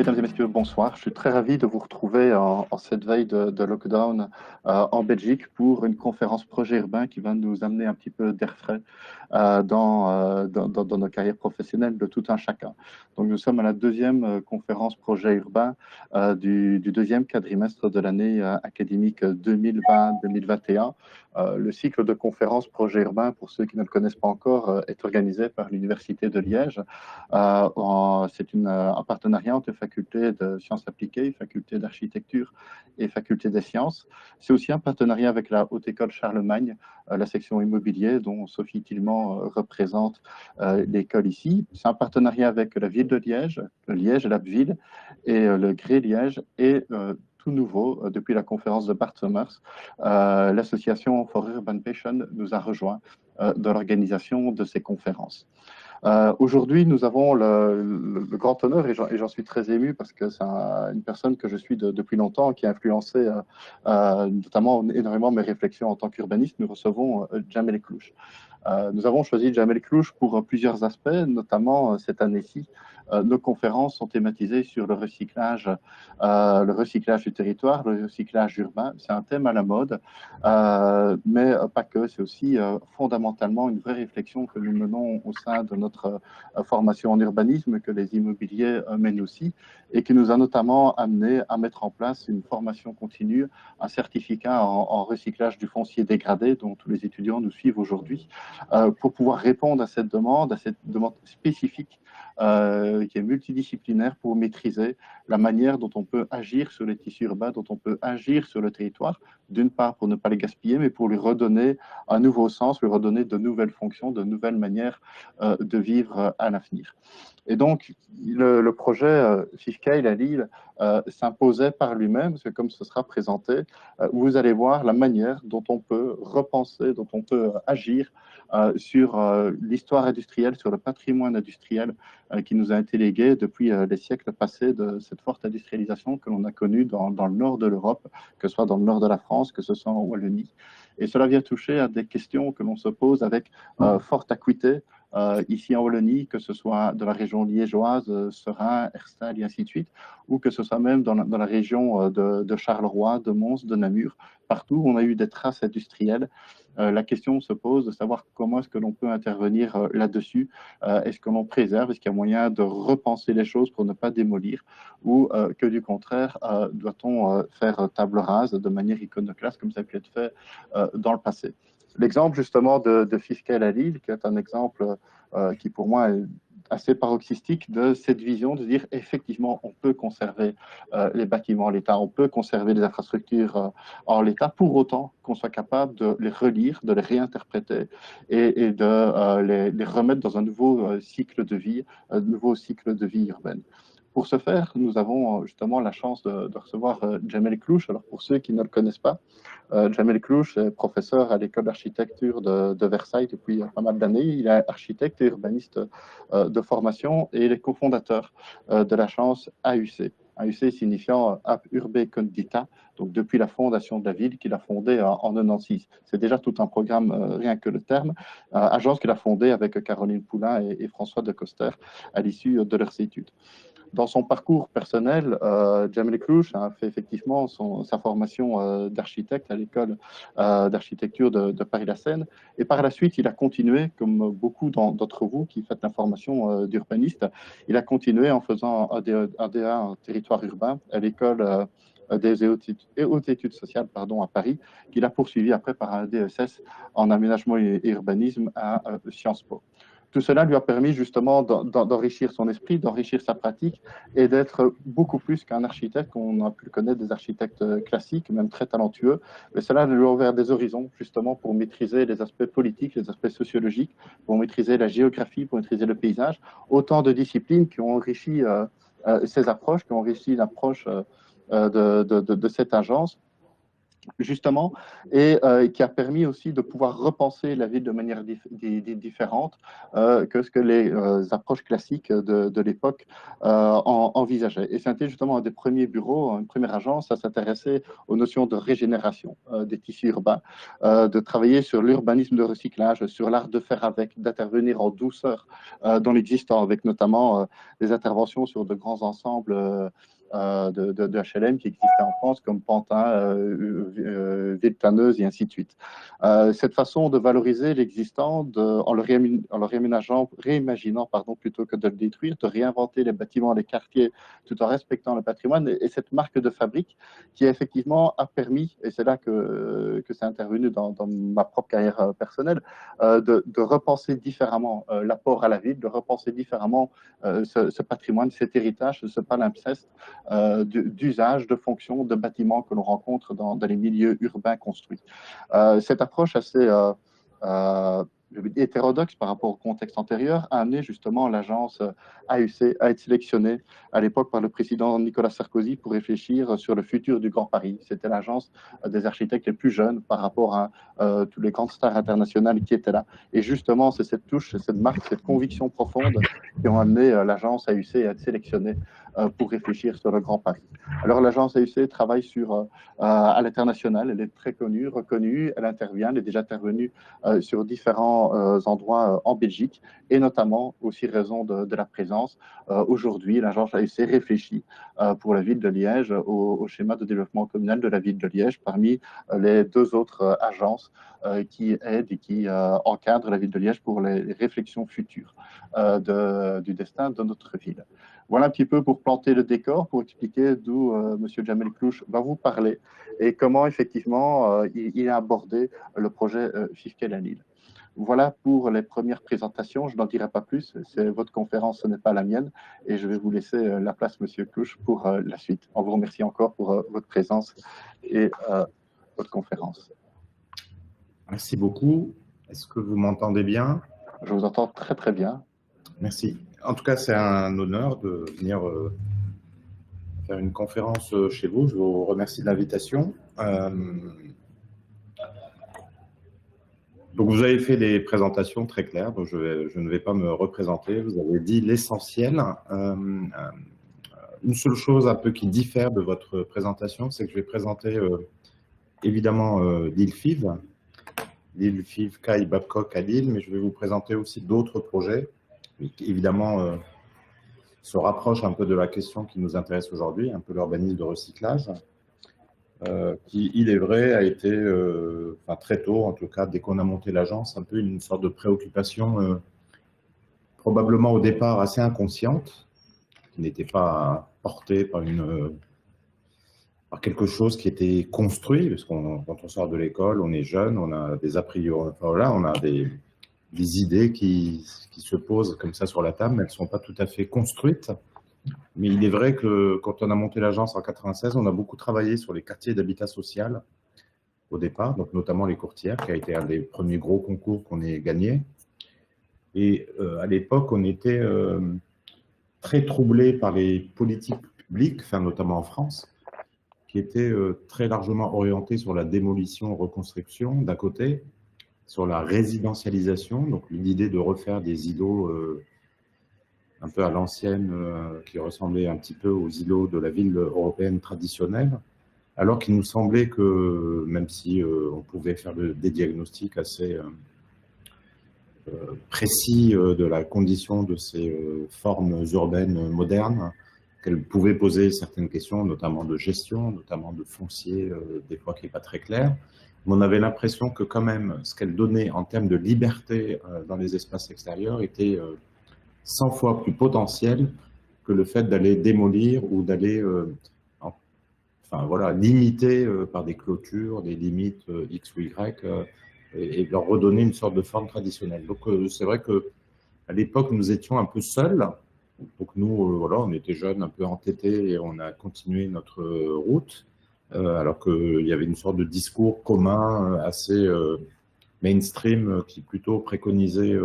Mesdames et messieurs, bonsoir. Je suis très ravi de vous retrouver en cette veille de lockdown en Belgique pour une conférence projet urbain qui va nous amener un petit peu d'air frais dans nos carrières professionnelles de tout un chacun. Donc, nous sommes à la deuxième conférence projet urbain du deuxième quadrimestre de l'année académique 2020-2021. Le cycle de conférences projet urbain, pour ceux qui ne le connaissent pas encore, est organisé par l'Université de Liège. C'est un partenariat entre faculté de sciences appliquées, faculté d'architecture et faculté des sciences. C'est aussi un partenariat avec la Haute École Charlemagne, la section immobilier dont Sophie Tillement représente l'école ici. C'est un partenariat avec la ville de Liège, Liège et l'Abbeville et le Gré Liège et tout nouveau, depuis la conférence de Bart Somers, l'association For Urban Passion nous a rejoint dans l'organisation de ces conférences. Aujourd'hui, nous avons le grand honneur, et j'en suis très ému parce que c'est une personne que je suis depuis longtemps, qui a influencé notamment énormément mes réflexions en tant qu'urbaniste. Nous recevons Jamel Eklouch. Nous avons choisi Jamel Eklouch pour plusieurs aspects, notamment cette année-ci. Nos conférences sont thématisées sur le recyclage du territoire, le recyclage urbain. C'est un thème à la mode, mais pas que. C'est aussi fondamentalement une vraie réflexion que nous menons au sein de notre formation en urbanisme, que les immobiliers mènent aussi, et qui nous a notamment amené à mettre en place une formation continue, un certificat en recyclage du foncier dégradé, dont tous les étudiants nous suivent aujourd'hui, pour pouvoir répondre à cette demande spécifique qui est multidisciplinaire pour maîtriser la manière dont on peut agir sur les tissus urbains, dont on peut agir sur le territoire, d'une part pour ne pas les gaspiller, mais pour lui redonner un nouveau sens, lui redonner de nouvelles fonctions, de nouvelles manières de vivre à l'avenir. Et donc, le projet Fifcale à Lille s'imposait par lui-même, parce que comme ce sera présenté, vous allez voir la manière dont on peut repenser, dont on peut agir sur l'histoire industrielle, sur le patrimoine industriel qui nous a été légué depuis les siècles passés de cette forte industrialisation que l'on a connue dans le nord de l'Europe, que ce soit dans le nord de la France, que ce soit en Wallonie. Et cela vient toucher à des questions que l'on se pose avec forte acuité ici en Wallonie, que ce soit de la région liégeoise, Serein, Herstal et ainsi de suite, ou que ce soit même dans la région de Charleroi, de Mons, de Namur, partout où on a eu des traces industrielles. La question se pose de savoir comment est-ce que l'on peut intervenir là-dessus. Est-ce que l'on préserve? Est-ce qu'il y a moyen de repenser les choses pour ne pas démolir? Ou que du contraire, doit-on faire table rase de manière iconoclaste comme ça a pu être fait dans le passé? L'exemple justement de Fiscal à Lille, qui est un exemple qui pour moi est assez paroxystique de cette vision de dire effectivement on peut conserver les bâtiments en l'état, on peut conserver les infrastructures en l'état, pour autant qu'on soit capable de les relire, de les réinterpréter et de les remettre dans un nouveau cycle de vie, un nouveau cycle de vie urbaine. Pour ce faire, nous avons justement la chance de recevoir Jamel Eklouch. Alors pour ceux qui ne le connaissent pas, Jamel Eklouch est professeur à l'école d'architecture de Versailles depuis pas mal d'années. Il est architecte et urbaniste de formation et il est cofondateur de la chance AUC. AUC signifiant App Urbe Condita, donc depuis la fondation de la ville qu'il a fondée en 96. C'est déjà tout un programme, rien que le terme. Agence qu'il a fondée avec Caroline Poulain et François de Coster à l'issue de leurs études. Dans son parcours personnel, Jamel Eklouch a fait effectivement sa formation d'architecte à l'école d'architecture de Paris-la Seine. Et par la suite, il a continué, comme beaucoup d'entre vous qui faites la formation d'urbaniste, il a continué en faisant un DA en territoire urbain à l'école des hautes études sociales à Paris, qu'il a poursuivi après par un DSS en aménagement et urbanisme à Sciences Po. Tout cela lui a permis justement d'enrichir son esprit, d'enrichir sa pratique et d'être beaucoup plus qu'un architecte, qu'on a pu connaître des architectes classiques, même très talentueux. Mais cela lui a ouvert des horizons justement pour maîtriser les aspects politiques, les aspects sociologiques, pour maîtriser la géographie, pour maîtriser le paysage. Autant de disciplines qui ont enrichi ces approches, qui ont enrichi l'approche de cette agence justement, et qui a permis aussi de pouvoir repenser la ville de manière différente que ce que les approches classiques de l'époque envisageaient. Et c'était justement un des premiers bureaux, une première agence à s'intéresser aux notions de régénération des tissus urbains, de travailler sur l'urbanisme de recyclage, sur l'art de faire avec, d'intervenir en douceur dans l'existant, avec notamment des interventions sur de grands ensembles de HLM qui existaient en France, comme Pantin, Villetaneuse et ainsi de suite. Cette façon de valoriser l'existant en le réimaginant plutôt que de le détruire, de réinventer les bâtiments, les quartiers, tout en respectant le patrimoine, et cette marque de fabrique qui effectivement a permis, et c'est là que c'est intervenu dans ma propre carrière personnelle, de repenser différemment l'apport à la ville, de repenser différemment ce patrimoine, cet héritage, ce palimpseste d'usage, de fonction, de bâtiments que l'on rencontre dans les milieux urbains construits. Cette approche assez hétérodoxe par rapport au contexte antérieur a amené justement l'agence AUC à être sélectionnée à l'époque par le président Nicolas Sarkozy pour réfléchir sur le futur du Grand Paris. C'était l'agence des architectes les plus jeunes par rapport à tous les grandes stars internationales qui étaient là. Et justement, c'est cette touche, cette marque, cette conviction profonde qui ont amené l'agence AUC à être sélectionnée pour réfléchir sur le Grand Paris. Alors l'agence AUC travaille à l'international, elle est très connue, reconnue, elle intervient, elle est déjà intervenue sur différents endroits en Belgique et notamment aussi raison de la présence. Aujourd'hui, l'agence AUC réfléchit pour la ville de Liège au schéma de développement communal de la ville de Liège parmi les deux autres agences qui aident et qui encadrent la ville de Liège pour les réflexions futures du destin de notre ville. Voilà un petit peu pour planter le décor, pour expliquer d'où M. Jamel Clouche va vous parler et comment effectivement il a abordé le projet FIFKEL à Lille. Voilà pour les premières présentations. Je n'en dirai pas plus. C'est votre conférence, ce n'est pas la mienne. Et je vais vous laisser la place, Monsieur Clouche, pour la suite. On vous remercie encore pour votre présence et votre conférence. Merci beaucoup. Est-ce que vous m'entendez bien? Je vous entends très, très bien. Merci. En tout cas, c'est un honneur de venir faire une conférence chez vous. Je vous remercie de l'invitation. Donc, vous avez fait des présentations très claires, donc je ne vais pas me représenter. Vous avez dit l'essentiel. Une seule chose un peu qui diffère de votre présentation, c'est que je vais présenter évidemment l'île Fives, l'île Fives Caille Babcock à Lille, mais je vais vous présenter aussi d'autres projets qui évidemment se rapprochent un peu de la question qui nous intéresse aujourd'hui, un peu l'urbanisme de recyclage. Qui, il est vrai, a été, très tôt, en tout cas, dès qu'on a monté l'agence, un peu une sorte de préoccupation probablement au départ assez inconsciente, qui n'était pas portée par quelque chose qui était construit, parce quand on sort de l'école, on est jeune, on a des a priori, enfin, voilà, on a des idées qui se posent comme ça sur la table, mais elles ne sont pas tout à fait construites. Mais il est vrai que quand on a monté l'agence en 96, on a beaucoup travaillé sur les quartiers d'habitat social au départ, donc notamment les Courtières, qui a été un des premiers gros concours qu'on ait gagné. Et à l'époque, on était très troublé par les politiques publiques, notamment en France, qui étaient très largement orientées sur la démolition-reconstruction d'un côté, sur la résidentialisation, donc l'idée de refaire des îlots un peu à l'ancienne, qui ressemblait un petit peu aux îlots de la ville européenne traditionnelle, alors qu'il nous semblait que, même si on pouvait faire des diagnostics assez précis de la condition de ces formes urbaines modernes, qu'elles pouvaient poser certaines questions, notamment de gestion, notamment de foncier, des fois qui n'est pas très clair, mais on avait l'impression que quand même, ce qu'elles donnaient en termes de liberté dans les espaces extérieurs était 100 fois plus potentiel que le fait d'aller démolir ou d'aller limiter par des clôtures, des limites X ou Y, et leur redonner une sorte de forme traditionnelle. Donc c'est vrai qu'à l'époque, nous étions un peu seuls. Donc nous, on était jeunes, un peu entêtés, et on a continué notre route, alors qu'il y avait une sorte de discours commun assez mainstream qui plutôt préconisait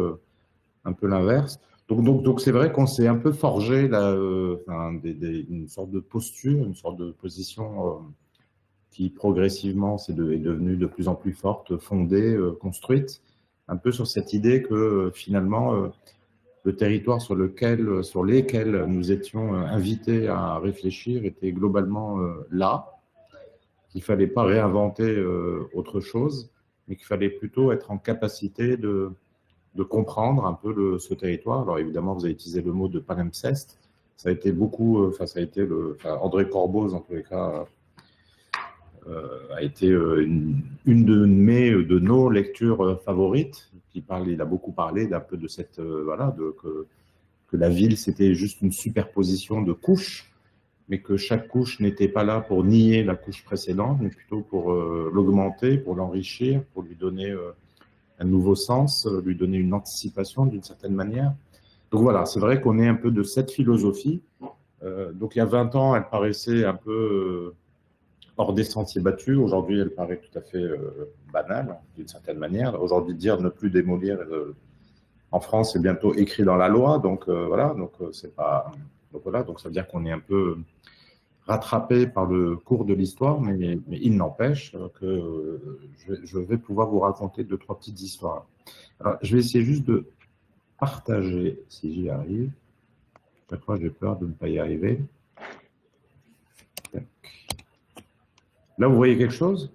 un peu l'inverse. Donc c'est vrai qu'on s'est un peu forgé une sorte de posture, une sorte de position qui progressivement est devenue de plus en plus forte, fondée, construite, un peu sur cette idée que finalement, le territoire sur lesquels nous étions invités à réfléchir était globalement là, qu'il ne fallait pas réinventer autre chose, mais qu'il fallait plutôt être en capacité de comprendre un peu ce territoire. Alors évidemment, vous avez utilisé le mot de palimpseste. Ça a été beaucoup, André Corboz, en tous les cas, a été une de nos lectures favorites. Il a beaucoup parlé d'un peu de cette, que la ville, c'était juste une superposition de couches, mais que chaque couche n'était pas là pour nier la couche précédente, mais plutôt pour l'augmenter, pour l'enrichir, pour lui donner un nouveau sens, lui donner une anticipation d'une certaine manière. Donc voilà, c'est vrai qu'on est un peu de cette philosophie. Donc il y a 20 ans, elle paraissait un peu hors des sentiers battus. Aujourd'hui, elle paraît tout à fait banale, d'une certaine manière. Aujourd'hui, dire ne plus démolir en France, c'est bientôt écrit dans la loi. Donc voilà, c'est pas... Donc voilà, donc ça veut dire qu'on est un peu rattrapé par le cours de l'histoire, mais il n'empêche que je vais pouvoir vous raconter 2-3 petites histoires. Alors, je vais essayer juste de partager, si j'y arrive. Chaque fois, j'ai peur de ne pas y arriver. Là, vous voyez quelque chose?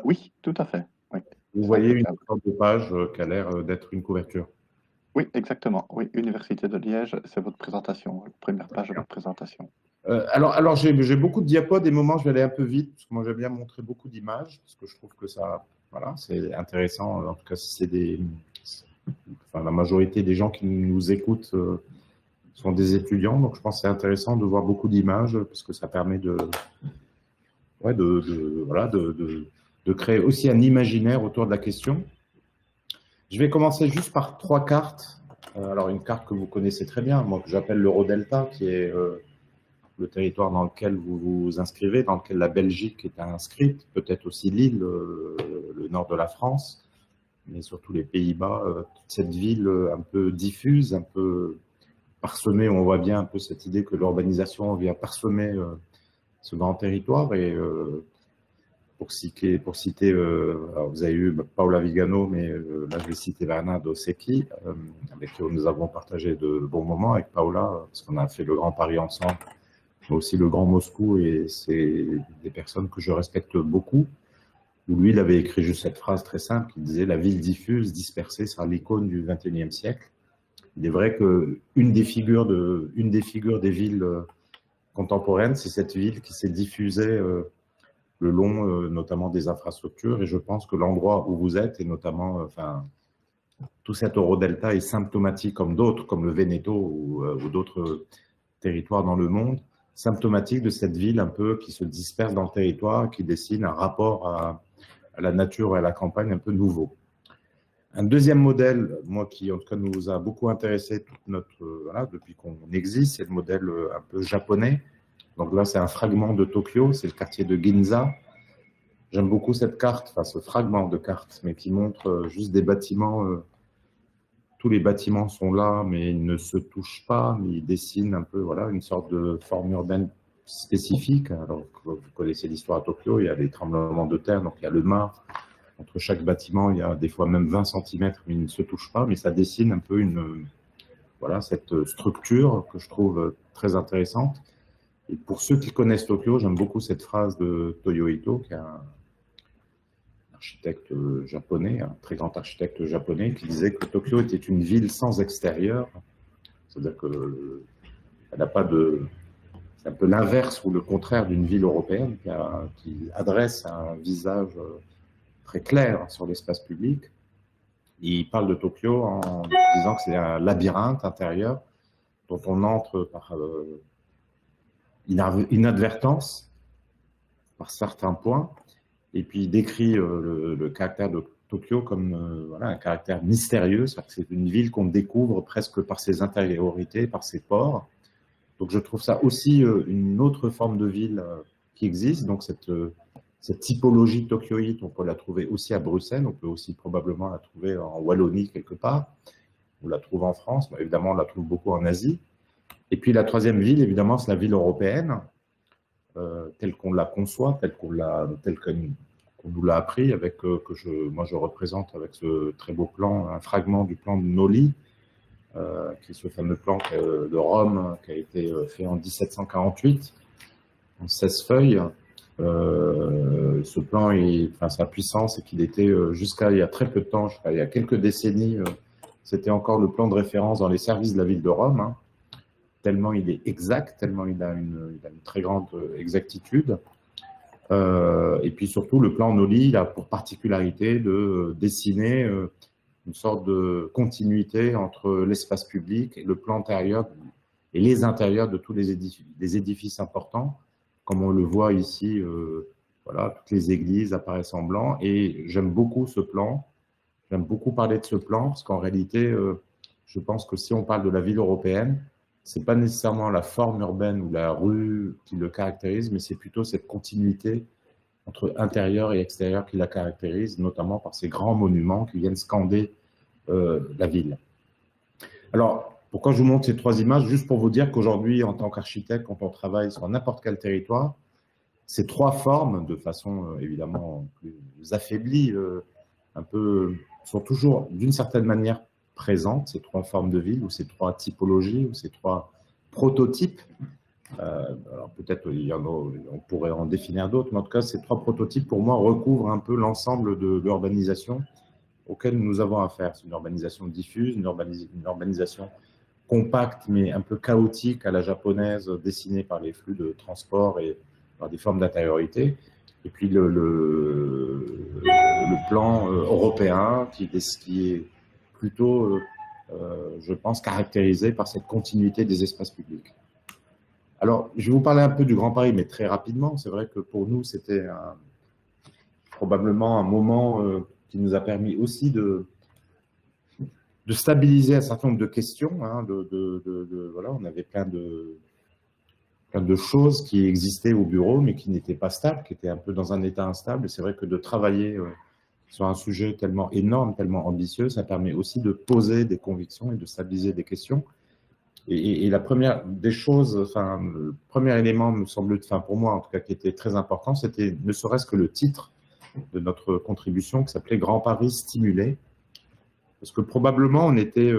Oui, tout à fait. Oui. Vous voyez une sorte de page qui a l'air d'être une couverture. Oui, exactement. Oui, Université de Liège, c'est votre présentation, première page de votre présentation. Alors j'ai beaucoup de diapos, des moments je vais aller un peu vite, parce que moi j'aime bien montrer beaucoup d'images, parce que je trouve que ça, voilà, c'est intéressant. En tout cas, si c'est la majorité des gens qui nous écoutent sont des étudiants, donc je pense que c'est intéressant de voir beaucoup d'images, parce que ça permet de créer aussi un imaginaire autour de la question. Je vais commencer juste par 3 cartes. Alors une carte que vous connaissez très bien, moi que j'appelle l'Eurodelta, qui est le territoire dans lequel vous vous inscrivez, dans lequel la Belgique est inscrite, peut-être aussi l'île, le nord de la France, mais surtout les Pays-Bas, toute cette ville un peu diffuse, un peu parsemée, on voit bien un peu cette idée que l'urbanisation vient parsemer ce grand territoire. Et pour citer alors vous avez eu Paola Vigano, mais là je vais citer Bernardo Secchi, avec qui nous avons partagé de bons moments avec Paola, parce qu'on a fait le Grand Paris ensemble, mais aussi le Grand Moscou, et c'est des personnes que je respecte beaucoup, où lui, il avait écrit juste cette phrase très simple, qui disait « La ville diffuse, dispersée sera l'icône du XXIe siècle ». Il est vrai qu'une des figures des villes contemporaines, c'est cette ville qui s'est diffusée le long, notamment des infrastructures, et je pense que l'endroit où vous êtes, et notamment, tout cet Eurodelta est symptomatique, comme d'autres, comme le Veneto ou d'autres territoires dans le monde, symptomatique de cette ville un peu qui se disperse dans le territoire, qui dessine un rapport à la nature et à la campagne un peu nouveau. Un deuxième modèle, moi qui en tout cas nous a beaucoup intéressé depuis qu'on existe, c'est le modèle un peu japonais. Donc là, c'est un fragment de Tokyo, c'est le quartier de Ginza. J'aime beaucoup cette carte, enfin ce fragment de carte, mais qui montre juste des bâtiments. Tous les bâtiments sont là, mais ils ne se touchent pas, mais ils dessinent un peu une sorte de forme urbaine spécifique. Alors, vous connaissez l'histoire à Tokyo, il y a des tremblements de terre, donc il y a le mât. Entre chaque bâtiment, il y a des fois même 20 cm, mais ils ne se touchent pas, mais ça dessine un peu cette structure que je trouve très intéressante. Et pour ceux qui connaissent Tokyo, j'aime beaucoup cette phrase de Toyo Ito, qui est un architecte japonais, un très grand architecte japonais, qui disait que Tokyo était une ville sans extérieur. C'est-à-dire qu'elle n'a pas de... C'est un peu l'inverse ou le contraire d'une ville européenne qui adresse un visage très clair sur l'espace public. Il parle de Tokyo en disant que c'est un labyrinthe intérieur dont on entre par inadvertance, par certains points, et puis il décrit le caractère de Tokyo comme un caractère mystérieux, c'est-à-dire que c'est une ville qu'on découvre presque par ses intériorités, par ses ports. Donc je trouve ça aussi une autre forme de ville qui existe, donc cette typologie tokyoïte, on peut la trouver aussi à Bruxelles, on peut aussi probablement la trouver en Wallonie quelque part, on la trouve en France, mais évidemment on la trouve beaucoup en Asie. Et puis la troisième ville, évidemment, c'est la ville européenne. tel qu'on la conçoit, tel qu'on nous l'a appris, avec, moi je représente avec ce très beau plan, un fragment du plan de Noli, qui est ce fameux plan de Rome qui a été fait en 1748, en 16 feuilles. Ce plan, sa puissance, c'est qu'il était jusqu'à il y a très peu de temps, il y a quelques décennies, c'était encore le plan de référence dans les services de la ville de Rome, hein, tellement il est exact, tellement il a une très grande exactitude. Et puis surtout, le plan Noli, il a pour particularité de dessiner une sorte de continuité entre l'espace public et le plan intérieur et les intérieurs de tous les édifices importants, comme on le voit ici. Voilà, toutes les églises apparaissent en blanc, et j'aime beaucoup ce plan. J'aime beaucoup parler de ce plan parce qu'en réalité, je pense que si on parle de la ville européenne, c'est pas nécessairement la forme urbaine ou la rue qui le caractérise, mais c'est plutôt cette continuité entre intérieur et extérieur qui la caractérise, notamment par ces grands monuments qui viennent scander la ville. Alors, pourquoi je vous montre ces trois images? Juste pour vous dire qu'aujourd'hui, en tant qu'architecte, quand on travaille sur n'importe quel territoire, ces trois formes, de façon évidemment plus affaiblie, sont toujours d'une certaine manière présentes, ces trois formes de ville, ou ces trois typologies, ou ces trois prototypes. Alors peut-être on pourrait en définir d'autres, mais en tout cas, ces trois prototypes, pour moi, recouvrent un peu l'ensemble de l'urbanisation auquel nous avons affaire. C'est une urbanisation diffuse, une urbanisation compacte, mais un peu chaotique à la japonaise, dessinée par les flux de transport et par des formes d'intériorité. Et puis le plan européen qui est plutôt, je pense, caractérisé par cette continuité des espaces publics. Alors, je vais vous parler un peu du Grand Paris, mais très rapidement. C'est vrai que pour nous, c'était probablement un moment qui nous a permis aussi de stabiliser un certain nombre de questions. Hein, voilà, on avait plein de choses qui existaient au bureau, mais qui n'étaient pas stables, qui étaient un peu dans un état instable. Et c'est vrai que de travailler sur un sujet tellement énorme, tellement ambitieux, ça permet aussi de poser des convictions et de stabiliser des questions. Et la première des choses, le premier élément, me semble, pour moi en tout cas, qui était très important, c'était ne serait-ce que le titre de notre contribution qui s'appelait Grand Paris stimulé. Parce que probablement, on était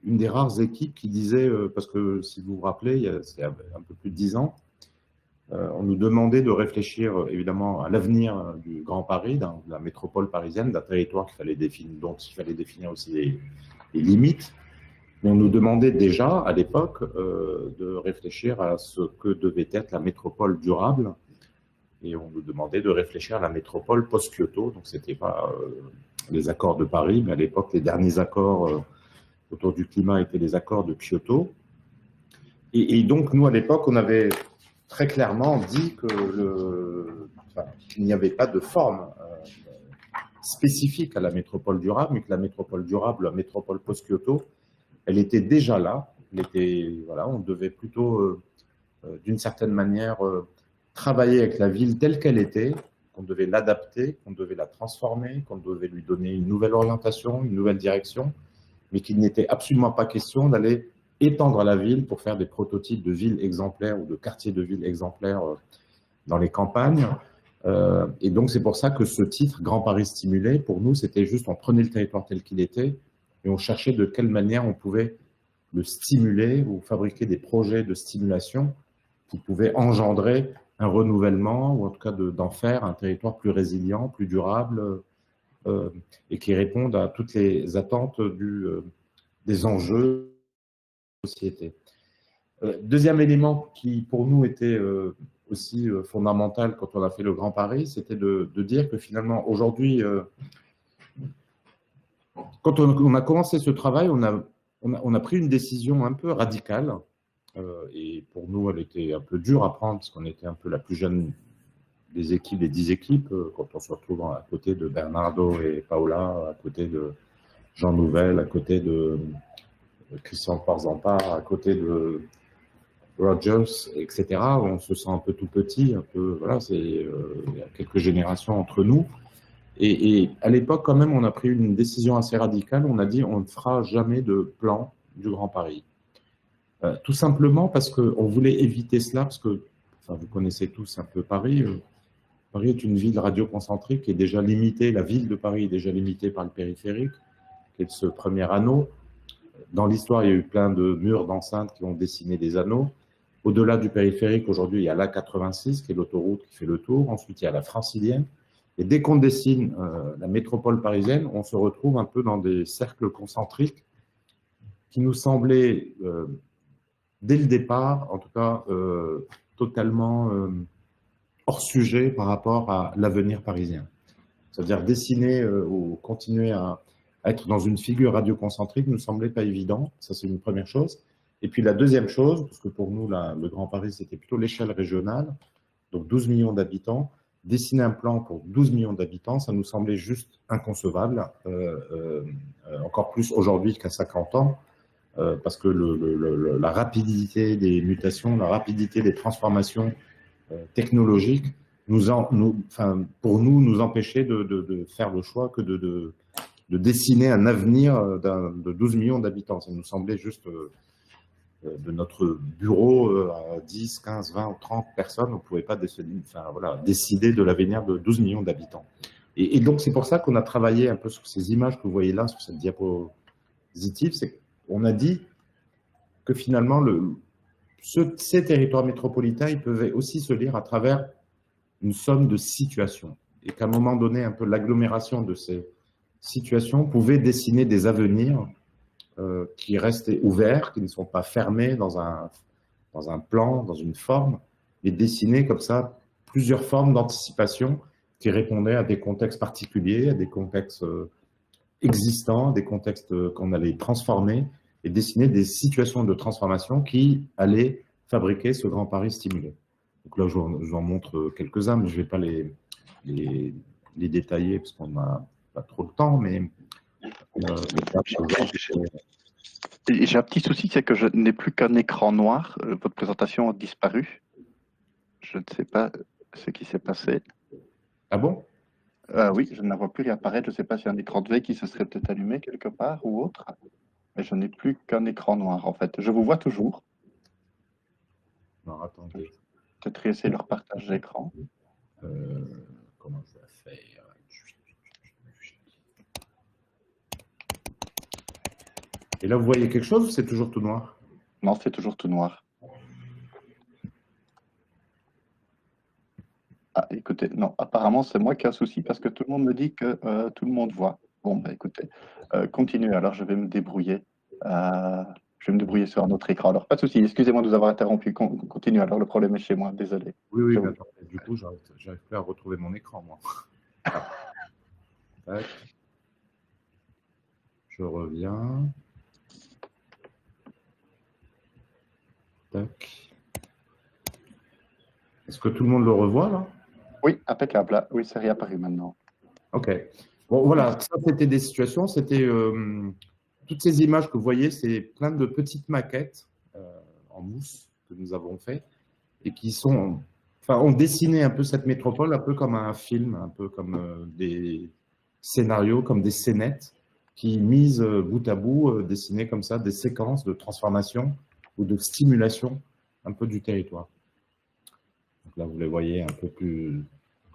une des rares équipes qui disait, parce que si vous vous rappelez, c'est un peu plus de 10 ans, on nous demandait de réfléchir évidemment à l'avenir du Grand Paris, de la métropole parisienne, d'un territoire qu'il fallait définir, dont il fallait définir aussi les limites. Mais on nous demandait déjà, à l'époque, de réfléchir à ce que devait être la métropole durable. Et on nous demandait de réfléchir à la métropole post-Kyoto. Donc, ce n'était pas les accords de Paris, mais à l'époque, les derniers accords autour du climat étaient les accords de Kyoto. Et donc, nous, à l'époque, on avait très clairement dit qu'il n'y avait pas de forme spécifique à la métropole durable, mais que la métropole durable, la métropole post-Kyoto, elle était déjà là. Voilà, on devait plutôt, d'une certaine manière, travailler avec la ville telle qu'elle était, qu'on devait l'adapter, qu'on devait la transformer, qu'on devait lui donner une nouvelle orientation, une nouvelle direction, mais qu'il n'était absolument pas question d'aller étendre la ville pour faire des prototypes de villes exemplaires ou de quartiers de villes exemplaires dans les campagnes. Et donc, c'est pour ça que ce titre, Grand Paris stimulé, pour nous, c'était juste, on prenait le territoire tel qu'il était et on cherchait de quelle manière on pouvait le stimuler ou fabriquer des projets de stimulation qui pouvaient engendrer un renouvellement, ou en tout cas d'en faire un territoire plus résilient, plus durable, et qui réponde à toutes les attentes des enjeux de la société. Deuxième élément qui, pour nous, était aussi fondamental quand on a fait le Grand Paris, c'était de dire que finalement, aujourd'hui, quand on a commencé ce travail, on a pris une décision un peu radicale. Et pour nous, elle était un peu dure à prendre parce qu'on était un peu la plus jeune des équipes, des 10 équipes, quand on se retrouve à côté de Bernardo et Paola, à côté de Jean Nouvel, à côté de Christian Porzampar, à côté de Rogers, etc. On se sent un peu tout petit, un peu, voilà, il y a quelques générations entre nous. Et à l'époque, quand même, on a pris une décision assez radicale. On a dit on ne fera jamais de plan du Grand Paris. Tout simplement parce qu'on voulait éviter cela, parce que enfin, vous connaissez tous un peu Paris. Paris est une ville radioconcentrique qui est déjà limitée, la ville de Paris est déjà limitée par le périphérique, qui est ce premier anneau. Dans l'histoire, il y a eu plein de murs d'enceinte qui ont dessiné des anneaux. Au-delà du périphérique, aujourd'hui, il y a l'A86, qui est l'autoroute qui fait le tour. Ensuite, il y a la Francilienne. Et dès qu'on dessine la métropole parisienne, on se retrouve un peu dans des cercles concentriques qui nous semblaient, dès le départ, en tout cas, totalement hors sujet par rapport à l'avenir parisien. C'est-à-dire dessiner ou continuer à être dans une figure radioconcentrique ne nous semblait pas évident. Ça, c'est une première chose. Et puis la deuxième chose, parce que pour nous, le Grand Paris, c'était plutôt l'échelle régionale, donc 12 millions d'habitants. Dessiner un plan pour 12 millions d'habitants, ça nous semblait juste inconcevable, encore plus aujourd'hui qu'à 50 ans, parce que la rapidité des mutations, la rapidité des transformations technologiques pour nous empêchait de faire le choix que de dessiner un avenir de 12 millions d'habitants. Ça nous semblait juste de notre bureau à 10, 15, 20 ou 30 personnes, on ne pouvait pas décider de l'avenir de 12 millions d'habitants. Et donc, c'est pour ça qu'on a travaillé un peu sur ces images que vous voyez là, sur cette diapositive. C'est qu'on a dit que finalement, ces territoires métropolitains, ils peuvent aussi se lire à travers une somme de situations. Et qu'à un moment donné, un peu l'agglomération de ces situations pouvait dessiner des avenirs qui restaient ouverts, qui ne sont pas fermés dans un plan, dans une forme, mais dessiner comme ça plusieurs formes d'anticipation qui répondaient à des contextes particuliers, à des contextes existants, des contextes qu'on allait transformer, et dessiner des situations de transformation qui allaient fabriquer ce Grand Paris stimulé. Donc là, je vous en montre quelques-uns, mais je ne vais pas les détailler parce qu'on n'a pas trop le temps, mais j'ai un petit souci, c'est que je n'ai plus qu'un écran noir. Votre présentation a disparu. Je ne sais pas ce qui s'est passé. Ah bon? Oui, je ne la vois plus réapparaître. Je ne sais pas s'il y a un écran de veille qui se serait peut-être allumé quelque part ou autre. Mais je n'ai plus qu'un écran noir, en fait. Je vous vois toujours. Non, attendez. Peut-être réessayer leur partage d'écran. Comment je vais faire? Et là, vous voyez quelque chose ou c'est toujours tout noir? Non, c'est toujours tout noir. Ah, écoutez, non, apparemment, c'est moi qui ai un souci parce que tout le monde me dit que tout le monde voit. Bon, bah écoutez, continuez, alors je vais me débrouiller. Je vais me débrouiller sur un autre écran. Alors, pas de souci, excusez-moi de vous avoir interrompu. Continue, alors le problème est chez moi, désolé. Oui, mais attends, du coup, j'arrive plus à retrouver mon écran, moi. Tac. Je reviens. Tac. Est-ce que tout le monde le revoit, là? Oui, impeccable. Oui, c'est réapparu maintenant. OK. Bon, voilà, ça, c'était des situations. C'était toutes ces images que vous voyez, c'est plein de petites maquettes en mousse que nous avons fait et qui sont, ont dessiné un peu cette métropole, un peu comme un film, un peu comme des scénarios, comme des scénettes qui, mises bout à bout, dessinaient comme ça des séquences de transformation ou de stimulation un peu du territoire. Donc là, vous les voyez un peu plus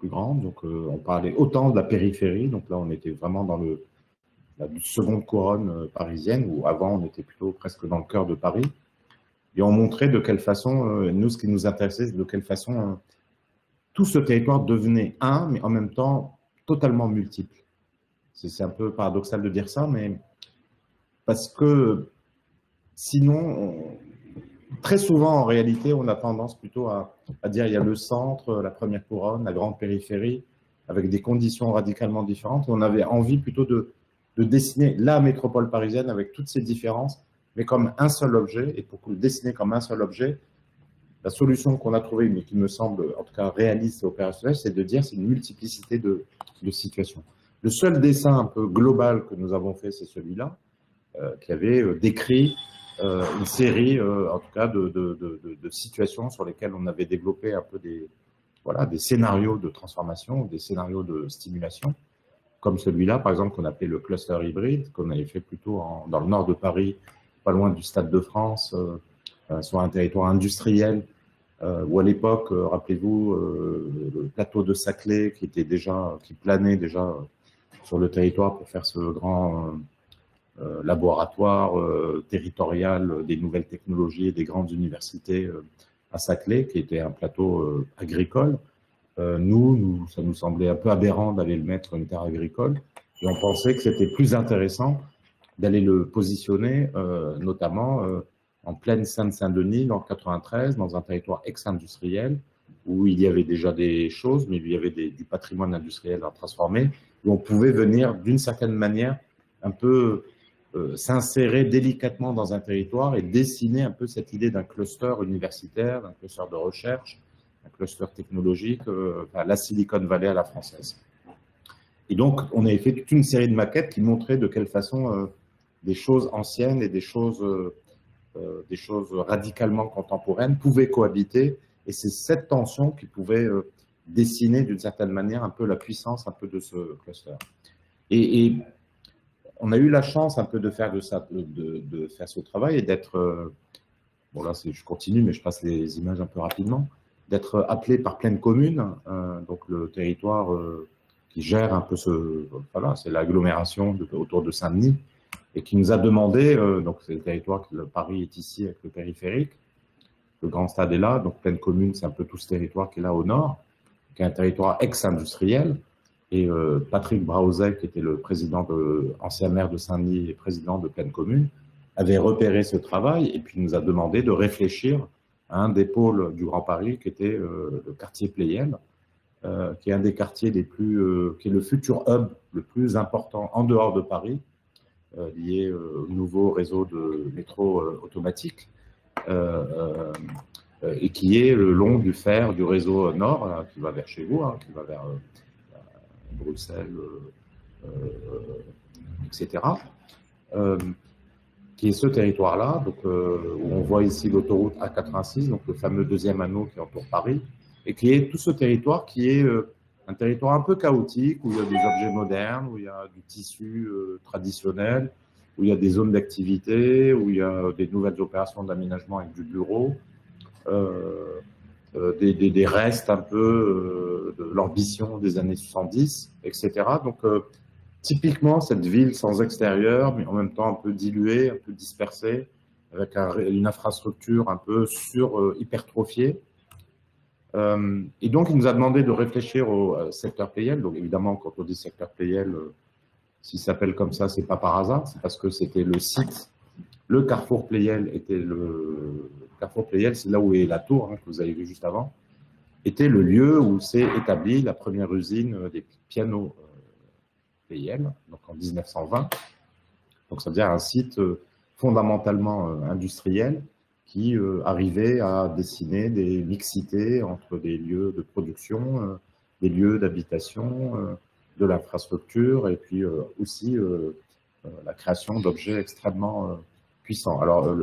grandes. Donc, on parlait autant de la périphérie. Donc là, on était vraiment dans la seconde couronne parisienne, où avant, on était plutôt presque dans le cœur de Paris. Et on montrait de quelle façon, nous, ce qui nous intéressait, c'est de quelle façon tout ce territoire devenait un, mais en même temps totalement multiple. C'est un peu paradoxal de dire ça, mais parce que sinon, très souvent, en réalité, on a tendance plutôt à dire il y a le centre, la première couronne, la grande périphérie, avec des conditions radicalement différentes. Et on avait envie plutôt de dessiner la métropole parisienne avec toutes ces différences, mais comme un seul objet. Et pour le dessiner comme un seul objet, la solution qu'on a trouvée, mais qui me semble en tout cas réaliste et opérationnelle, c'est de dire c'est une multiplicité de situations. Le seul dessin un peu global que nous avons fait, c'est celui-là, qui avait décrit une série, en tout cas, de situations sur lesquelles on avait développé un peu des scénarios de transformation, des scénarios de stimulation, comme celui-là, par exemple, qu'on appelait le cluster hybride, qu'on avait fait plutôt dans le nord de Paris, pas loin du Stade de France, sur un territoire industriel, où à l'époque, rappelez-vous, le plateau de Saclay qui planait déjà sur le territoire pour faire ce grand laboratoire territorial des nouvelles technologies et des grandes universités à Saclay, qui était un plateau agricole. Ça nous semblait un peu aberrant d'aller le mettre sur une terre agricole, et on pensait que c'était plus intéressant d'aller le positionner, notamment en pleine Seine-Saint-Denis, dans le 93, dans un territoire ex-industriel, où il y avait déjà des choses, mais il y avait du patrimoine industriel à transformer, où on pouvait venir, d'une certaine manière, un peu s'insérer délicatement dans un territoire et dessiner un peu cette idée d'un cluster universitaire, d'un cluster de recherche, un cluster technologique, la Silicon Valley à la française. Et donc, on avait fait toute une série de maquettes qui montraient de quelle façon des choses anciennes et des choses radicalement contemporaines pouvaient cohabiter. Et c'est cette tension qui pouvait dessiner d'une certaine manière un peu la puissance un peu de ce cluster. Et on a eu la chance un peu de faire de faire ce travail et d'être, bon là je continue mais je passe les images un peu rapidement, d'être appelé par Plaine Commune, donc le territoire qui gère un peu voilà, c'est l'agglomération autour de Saint-Denis, et qui nous a demandé, donc c'est le territoire, Paris est ici avec le périphérique, le grand stade est là, donc Plaine Commune c'est un peu tout ce territoire qui est là au nord, qui est un territoire ex-industriel. Et Patrick Brauzet, qui était le président ancien maire de Saint-Denis et président de Plaine Commune, avait repéré ce travail et puis nous a demandé de réfléchir à un des pôles du Grand Paris, qui était le quartier Pleyel, qui est un des quartiers les plus, qui est le futur hub le plus important en dehors de Paris, lié au nouveau réseau de métro automatique, et qui est le long du fer du réseau nord, qui va vers chez vous, qui va vers Bruxelles, etc., qui est ce territoire-là, donc, où on voit ici l'autoroute A86, donc le fameux deuxième anneau qui entoure Paris, et qui est tout ce territoire qui est un territoire un peu chaotique, où il y a des objets modernes, où il y a du tissu traditionnel, où il y a des zones d'activité, où il y a des nouvelles opérations d'aménagement avec du bureau, des restes un peu de l'ambition des années 70, etc. Donc, typiquement, cette ville sans extérieur, mais en même temps un peu diluée, un peu dispersée, avec une infrastructure un peu hypertrophiée. Et donc, il nous a demandé de réfléchir au secteur Pleyel. Donc, évidemment, quand on dit secteur Pleyel, s'il s'appelle comme ça, c'est pas par hasard, c'est parce que c'était le site. Le carrefour Pleyel était Carrefour Pleyel, c'est là où est la tour, que vous avez vu juste avant, était le lieu où s'est établie la première usine des pianos Pleyel, donc en 1920. Donc ça veut dire un site fondamentalement industriel qui arrivait à dessiner des mixités entre des lieux de production, des lieux d'habitation, de l'infrastructure, et puis aussi la création d'objets extrêmement puissants. Alors,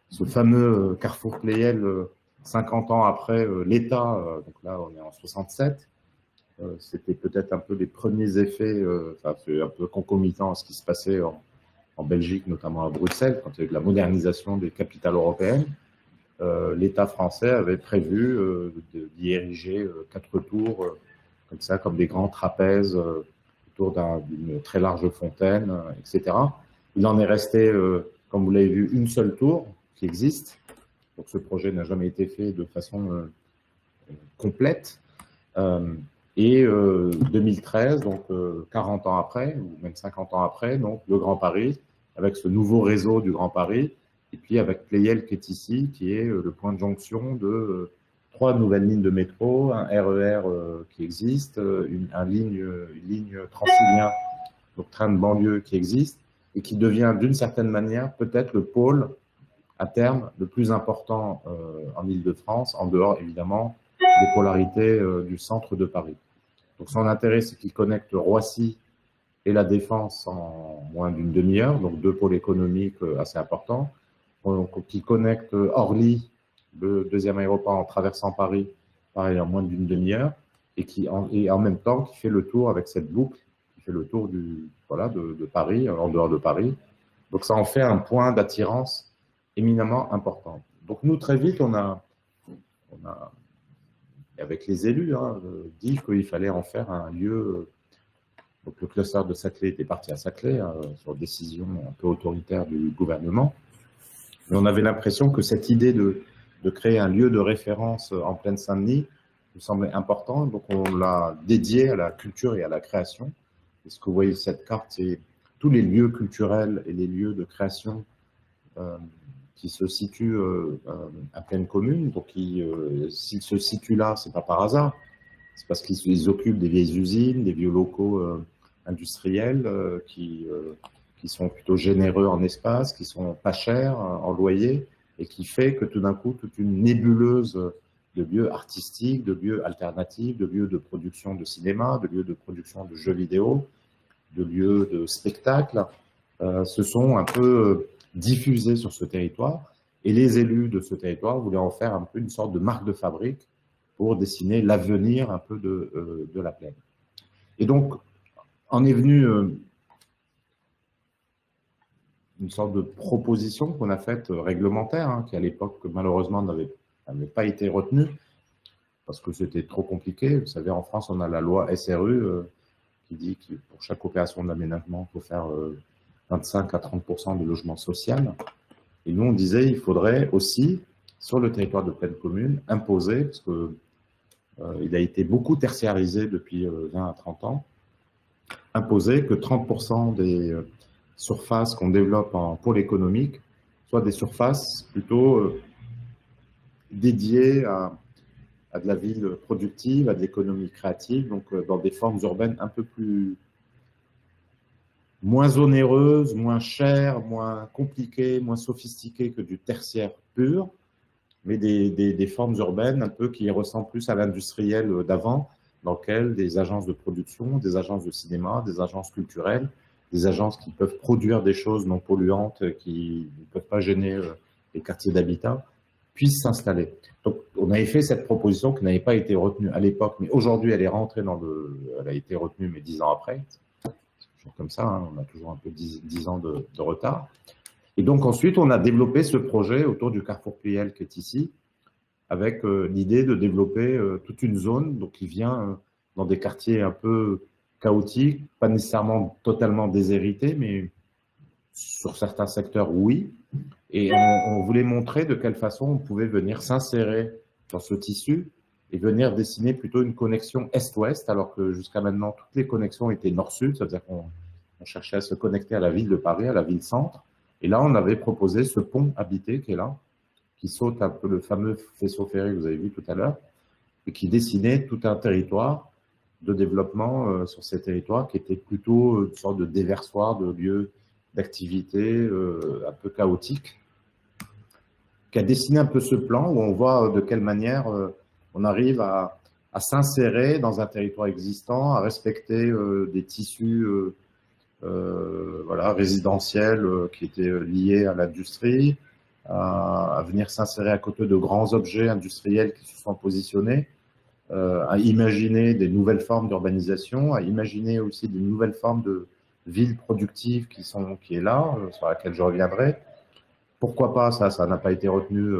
ce fameux Carrefour Pleyel, 50 ans après l'État, donc là on est en 67, c'était peut-être un peu les premiers effets, c'est un peu concomitant à ce qui se passait en Belgique, notamment à Bruxelles, quand il y a eu de la modernisation des capitales européennes. L'État français avait prévu d'y ériger 4 tours, comme ça, comme des grands trapèzes autour d'une très large fontaine, etc. Il en est resté, comme vous l'avez vu, une seule tour qui existe. Donc ce projet n'a jamais été fait de façon complète. Et 2013, donc 40 ans après, ou même 50 ans après, donc le Grand Paris, avec ce nouveau réseau du Grand Paris, et puis avec Pleyel qui est ici, qui est le point de jonction de 3 nouvelles lignes de métro, un RER qui existe, une ligne Transilien, donc train de banlieue qui existe, et qui devient d'une certaine manière peut-être le pôle à terme le plus important en Île-de-France, en dehors évidemment des polarités du centre de Paris. Donc son intérêt, c'est qu'il connecte Roissy et la Défense en moins d'une demi-heure, donc 2 pôles économiques assez importants, qui connecte Orly, le deuxième aéroport en traversant Paris, pareil en moins d'une demi-heure, et en même temps qui fait le tour avec cette boucle, qui fait le tour de Paris, en dehors de Paris. Donc ça en fait un point d'attirance éminemment important. Donc nous, très vite, on a on a, avec les élus, dit qu'il fallait en faire un lieu. Donc le cluster de Saclay était parti à Saclay, sur décision un peu autoritaire du gouvernement. Mais on avait l'impression que cette idée de créer un lieu de référence en Plaine Saint-Denis nous semblait important. Donc on l'a dédié à la culture et à la création. Et ce que vous voyez sur cette carte, c'est tous les lieux culturels et les lieux de création qui se situent à Plaine Commune. Donc s'ils se situent là, c'est pas par hasard. C'est parce qu'ils occupent des vieilles usines, des vieux locaux industriels qui sont plutôt généreux en espace, qui sont pas chers en loyer, et qui fait que tout d'un coup, toute une nébuleuse de lieux artistiques, de lieux alternatifs, de lieux de production de cinéma, de lieux de production de jeux vidéo, de lieux de spectacles, se sont un peu diffusés sur ce territoire. Et les élus de ce territoire voulaient en faire un peu une sorte de marque de fabrique pour dessiner l'avenir un peu de la plaine. Et donc, en est venue une sorte de proposition qu'on a faite réglementaire, qui à l'époque, malheureusement, n'avait pas été retenue, parce que c'était trop compliqué. Vous savez, en France, on a la loi SRU qui dit que pour chaque opération d'aménagement, il faut faire 25 à 30% de logement social. Et nous, on disait il faudrait aussi, sur le territoire de Plaine Commune, imposer, parce que il a été beaucoup tertiarisé depuis 20 à 30 ans, imposer que 30% des surfaces qu'on développe en pôle économique soient des surfaces plutôt dédiées à de la ville productive, à de l'économie créative, donc dans des formes urbaines un peu moins onéreuses, moins chères, moins compliquées, moins sophistiquées que du tertiaire pur, mais des formes urbaines un peu qui ressemblent plus à l'industriel d'avant, dans lequel des agences de production, des agences de cinéma, des agences culturelles, des agences qui peuvent produire des choses non polluantes, qui ne peuvent pas gêner les quartiers d'habitat, puissent s'installer. Donc, on avait fait cette proposition qui n'avait pas été retenue à l'époque, mais aujourd'hui, elle est rentrée elle a été retenue, mais 10 ans après. C'est comme ça, on a toujours un peu 10 ans de retard. Et donc ensuite, on a développé ce projet autour du Carrefour Pleyel qui est ici, avec l'idée de développer toute une zone donc, qui vient dans des quartiers un peu chaotiques, pas nécessairement totalement déshérités, mais sur certains secteurs, oui. Et on voulait montrer de quelle façon on pouvait venir s'insérer dans ce tissu et venir dessiner plutôt une connexion est-ouest, alors que jusqu'à maintenant, toutes les connexions étaient nord-sud, c'est-à-dire qu'on cherchait à se connecter à la ville de Paris, à la ville-centre. Et là, on avait proposé ce pont habité qui est là, qui saute un peu le fameux faisceau ferré que vous avez vu tout à l'heure, et qui dessinait tout un territoire de développement sur ces territoires qui était plutôt une sorte de déversoir de lieux d'activité un peu chaotique, qui a dessiné un peu ce plan où on voit de quelle manière on arrive à s'insérer dans un territoire existant, à respecter des tissus voilà, résidentiels qui étaient liés à l'industrie, à venir s'insérer à côté de grands objets industriels qui se sont positionnés, à imaginer des nouvelles formes d'urbanisation, à imaginer aussi des nouvelles formes de villes productives qui est là, sur laquelle je reviendrai. Pourquoi pas, ça n'a pas été retenu,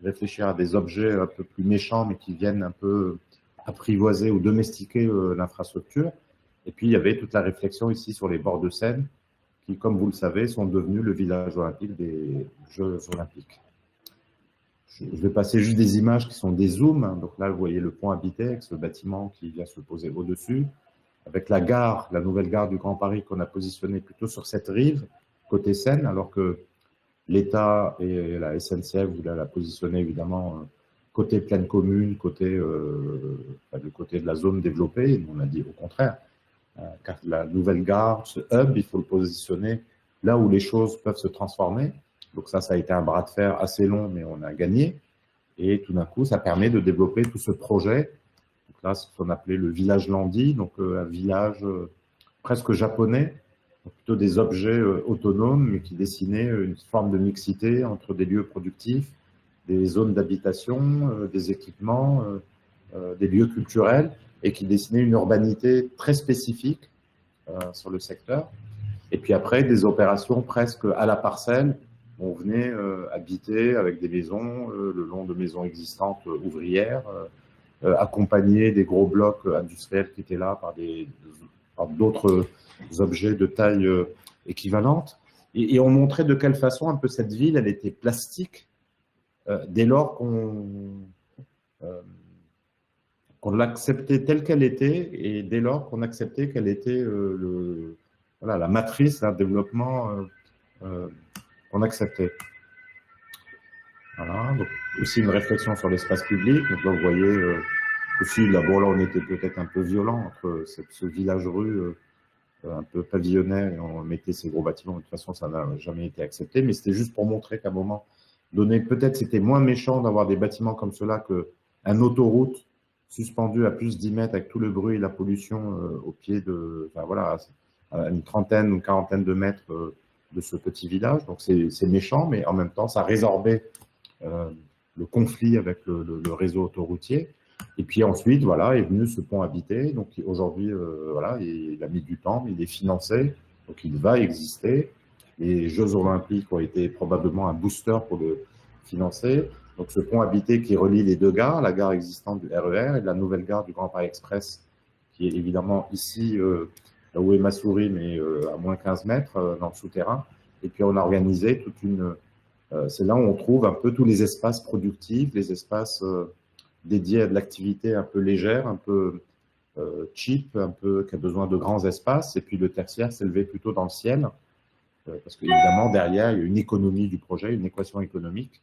réfléchir à des objets un peu plus méchants, mais qui viennent un peu apprivoiser ou domestiquer l'infrastructure. Et puis, il y avait toute la réflexion ici sur les bords de Seine, qui, comme vous le savez, sont devenus le village olympique des Jeux olympiques. Je vais passer juste des images qui sont des zooms. Donc là, vous voyez le pont habité avec ce bâtiment qui vient se poser au-dessus, avec la gare, la nouvelle gare du Grand Paris qu'on a positionnée plutôt sur cette rive, côté Seine, alors que l'État et la SNCF voulaient la positionner évidemment côté Plaine Commune, du côté de la zone développée. Et on a dit au contraire, car la nouvelle gare, ce hub, il faut le positionner là où les choses peuvent se transformer. Donc ça a été un bras de fer assez long, mais on a gagné. Et tout d'un coup, ça permet de développer tout ce projet. Donc là, c'est ce qu'on appelait le village Landy, donc un village presque japonais, donc plutôt des objets autonomes, mais qui dessinaient une forme de mixité entre des lieux productifs, des zones d'habitation, des équipements, des lieux culturels, et qui dessinaient une urbanité très spécifique sur le secteur. Et puis après, des opérations presque à la parcelle, on venait habiter avec des maisons le long de maisons existantes ouvrières, accompagner des gros blocs industriels qui étaient là par d'autres objets de taille équivalente. Et on montrait de quelle façon un peu cette ville, elle était plastique dès lors qu'on l'acceptait telle qu'elle était et dès lors qu'on acceptait qu'elle était voilà, la matrice d'un développement qu'on acceptait. Voilà, donc aussi une réflexion sur l'espace public. Donc là, vous voyez aussi, là, bon, là, on était peut-être un peu violent entre ce village-rue un peu pavillonnaire et on mettait ces gros bâtiments. De toute façon, ça n'a jamais été accepté, mais c'était juste pour montrer qu'à un moment donné, peut-être c'était moins méchant d'avoir des bâtiments comme cela qu'un autoroute suspendu à plus de 10 mètres avec tout le bruit et la pollution au pied de, enfin voilà, à une trentaine ou une quarantaine de mètres de ce petit village. Donc c'est méchant, mais en même temps, ça résorbait le conflit avec le réseau autoroutier. Et puis ensuite, voilà, est venu ce pont habité. Donc aujourd'hui, voilà, il a mis du temps, mais il est financé, donc il va exister. Les Jeux Olympiques ont été probablement un booster pour le financer. Donc ce pont habité qui relie les deux gares, la gare existante du RER et la nouvelle gare du Grand Paris Express, qui est évidemment ici, là où est ma souris, mais à moins 15 mètres dans le souterrain. Et puis on a organisé toute une... c'est là où on trouve un peu tous les espaces productifs, les espaces dédiés à de l'activité un peu légère, un peu cheap, un peu qui a besoin de grands espaces. Et puis le tertiaire s'élevait plutôt dans le ciel, parce qu'évidemment, derrière, il y a une économie du projet, une équation économique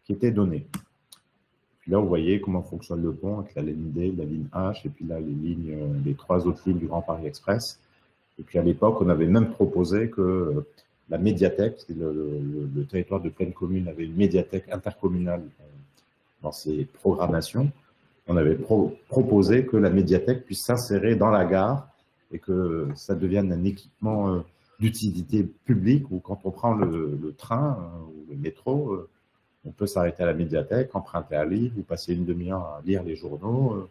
qui était donnée. Puis là, vous voyez comment fonctionne le pont avec la ligne D, la ligne H, et puis là, les trois autres lignes du Grand Paris Express. Et puis à l'époque, on avait même proposé que la médiathèque, parce que le territoire de pleine commune avait une médiathèque intercommunale dans ses programmations, on avait proposé que la médiathèque puisse s'insérer dans la gare et que ça devienne un équipement d'utilité publique où quand on prend le train ou le métro, on peut s'arrêter à la médiathèque, emprunter un livre ou passer une demi-heure à lire les journaux,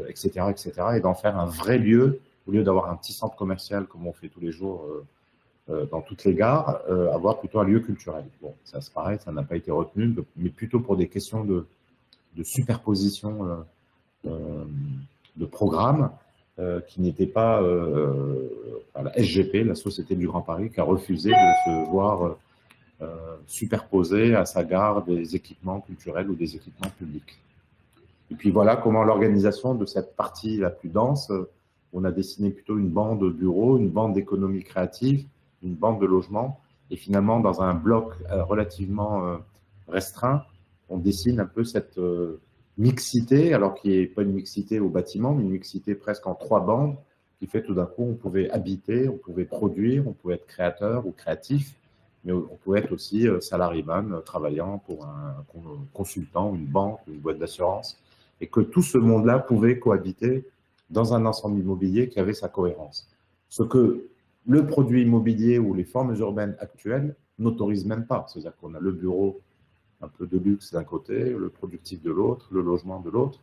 etc., etc., et d'en faire un vrai lieu, au lieu d'avoir un petit centre commercial comme on fait tous les jours dans toutes les gares, avoir plutôt un lieu culturel. Bon, ça c'est pareil, ça n'a pas été retenu, mais plutôt pour des questions de superposition de programmes qui n'étaient pas la SGP, la Société du Grand Paris, qui a refusé de se voir superposer à sa gare des équipements culturels ou des équipements publics. Et puis voilà comment l'organisation de cette partie la plus dense, on a dessiné plutôt une bande de bureaux, une bande d'économie créative, une bande de logement, et finalement dans un bloc relativement restreint, on dessine un peu cette mixité, alors qui n'est pas une mixité au bâtiment, mais une mixité presque en trois bandes, qui fait tout d'un coup, on pouvait habiter, on pouvait produire, on pouvait être créateur ou créatif, mais on pouvait être aussi salariman, travaillant pour un consultant, une banque, une boîte d'assurance, et que tout ce monde-là pouvait cohabiter dans un ensemble immobilier qui avait sa cohérence. Ce que le produit immobilier ou les formes urbaines actuelles n'autorisent même pas. C'est-à-dire qu'on a le bureau un peu de luxe d'un côté, le productif de l'autre, le logement de l'autre.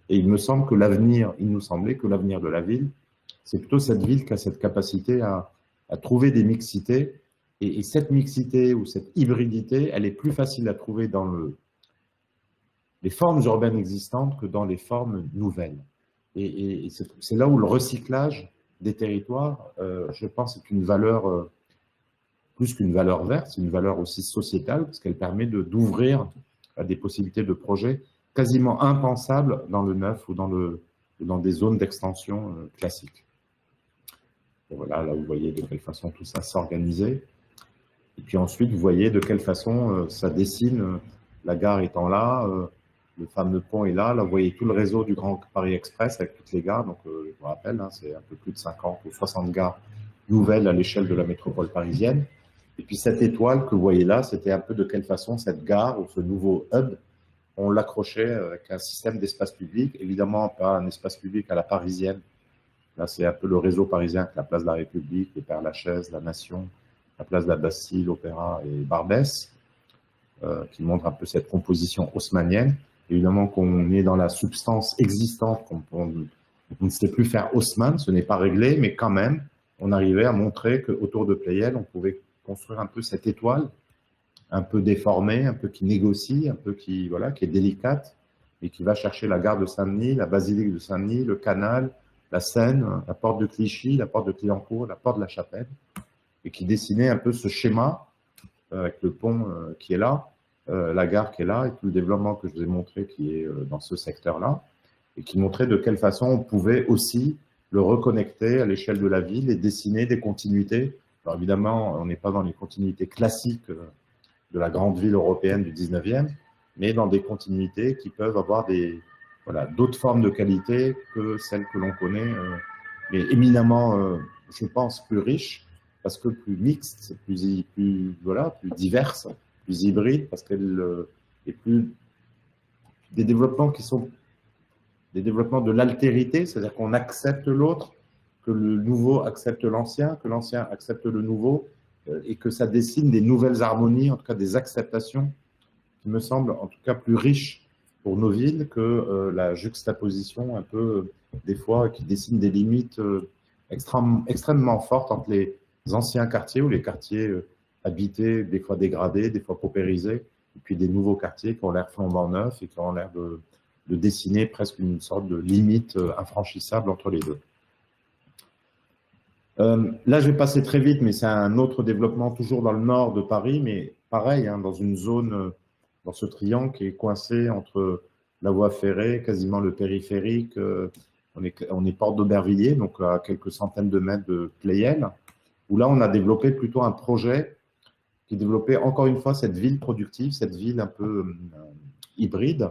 Et il me semble que l'avenir, il nous semblait que l'avenir de la ville, c'est plutôt cette ville qui a cette capacité à trouver des mixités. Et cette mixité ou cette hybridité, elle est plus facile à trouver dans les formes urbaines existantes que dans les formes nouvelles. Et c'est là où le recyclage des territoires, je pense, est une valeur, plus qu'une valeur verte, c'est une valeur aussi sociétale, parce qu'elle permet d'ouvrir à des possibilités de projets quasiment impensables dans le neuf ou dans des zones d'extension classiques. Et voilà, là vous voyez de quelle façon tout ça s'organisait. Et puis ensuite, vous voyez de quelle façon ça dessine, la gare étant là, le fameux pont est là. Là, vous voyez tout le réseau du Grand Paris Express avec toutes les gares. Donc, je vous rappelle, hein, c'est un peu plus de 50 ou 60 gares nouvelles à l'échelle de la métropole parisienne. Et puis, cette étoile que vous voyez là, c'était un peu de quelle façon cette gare ou ce nouveau hub, on l'accrochait avec un système d'espace public. Évidemment, pas un espace public à la parisienne. Là, c'est un peu le réseau parisien avec la place de la République, le Père-Lachaise, la Nation, la place de la Bastille, l'Opéra et Barbès, qui montre un peu cette composition haussmannienne. Évidemment qu'on est dans la substance existante, on ne sait plus faire Haussmann, ce n'est pas réglé, mais quand même, on arrivait à montrer qu'autour de Pleyel, on pouvait construire un peu cette étoile, un peu déformée, un peu qui négocie, un peu qui, voilà, qui est délicate, et qui va chercher la gare de Saint-Denis, la basilique de Saint-Denis, le canal, la Seine, la porte de Clichy, la porte de Clignancourt, la porte de la Chapelle, et qui dessinait un peu ce schéma avec le pont qui est là, la gare qui est là, et tout le développement que je vous ai montré qui est dans ce secteur-là, et qui montrait de quelle façon on pouvait aussi le reconnecter à l'échelle de la ville et dessiner des continuités. Alors évidemment, on n'est pas dans les continuités classiques de la grande ville européenne du 19e, mais dans des continuités qui peuvent avoir des, voilà, d'autres formes de qualité que celles que l'on connaît, mais éminemment, je pense, plus riches, parce que plus mixte, voilà, plus diverse, plus hybride, parce qu'elle est plus des développements qui sont des développements de l'altérité, c'est-à-dire qu'on accepte l'autre, que le nouveau accepte l'ancien, que l'ancien accepte le nouveau, et que ça dessine des nouvelles harmonies, en tout cas des acceptations, qui me semblent en tout cas plus riches pour nos villes que la juxtaposition un peu, des fois, qui dessine des limites extrêmement fortes entre les anciens quartiers ou les quartiers habités, des fois dégradés, des fois paupérisés, et puis des nouveaux quartiers qui ont l'air flambant neufs et qui ont l'air de dessiner presque une sorte de limite infranchissable entre les deux. Là, je vais passer très vite, mais c'est un autre développement, toujours dans le nord de Paris, mais pareil, hein, dans une zone, dans ce triangle qui est coincé entre la voie ferrée, quasiment le périphérique, on est porte d'Aubervilliers, donc à quelques centaines de mètres de Pleyel, où là, on a développé plutôt un projet qui développait encore une fois cette ville productive, cette ville un peu hybride.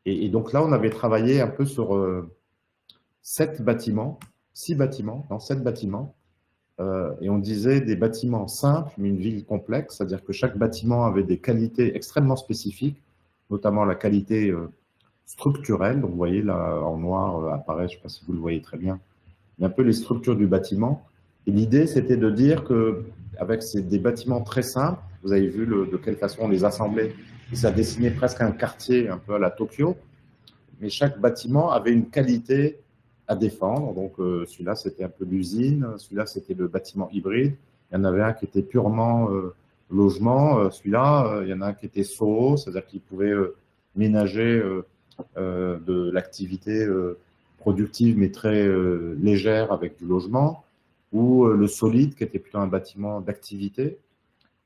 Et donc là, on avait travaillé un peu sur 7 bâtiments, 6 bâtiments, dans 7 bâtiments. Et on disait des bâtiments simples, mais une ville complexe, c'est-à-dire que chaque bâtiment avait des qualités extrêmement spécifiques, notamment la qualité structurelle. Donc vous voyez là, en noir apparaît, je ne sais pas si vous le voyez très bien, mais un peu les structures du bâtiment. Et l'idée, c'était de dire qu'avec des bâtiments très simples, vous avez vu de quelle façon on les assemblait, et ça dessinait presque un quartier un peu à la Tokyo, mais chaque bâtiment avait une qualité à défendre. Donc celui-là, c'était un peu l'usine, celui-là, c'était le bâtiment hybride. Il y en avait un qui était purement logement, celui-là, il y en a un qui était SOHO, c'est-à-dire qu'il pouvait ménager de l'activité productive, mais très légère avec du logement, ou le solide, qui était plutôt un bâtiment d'activité.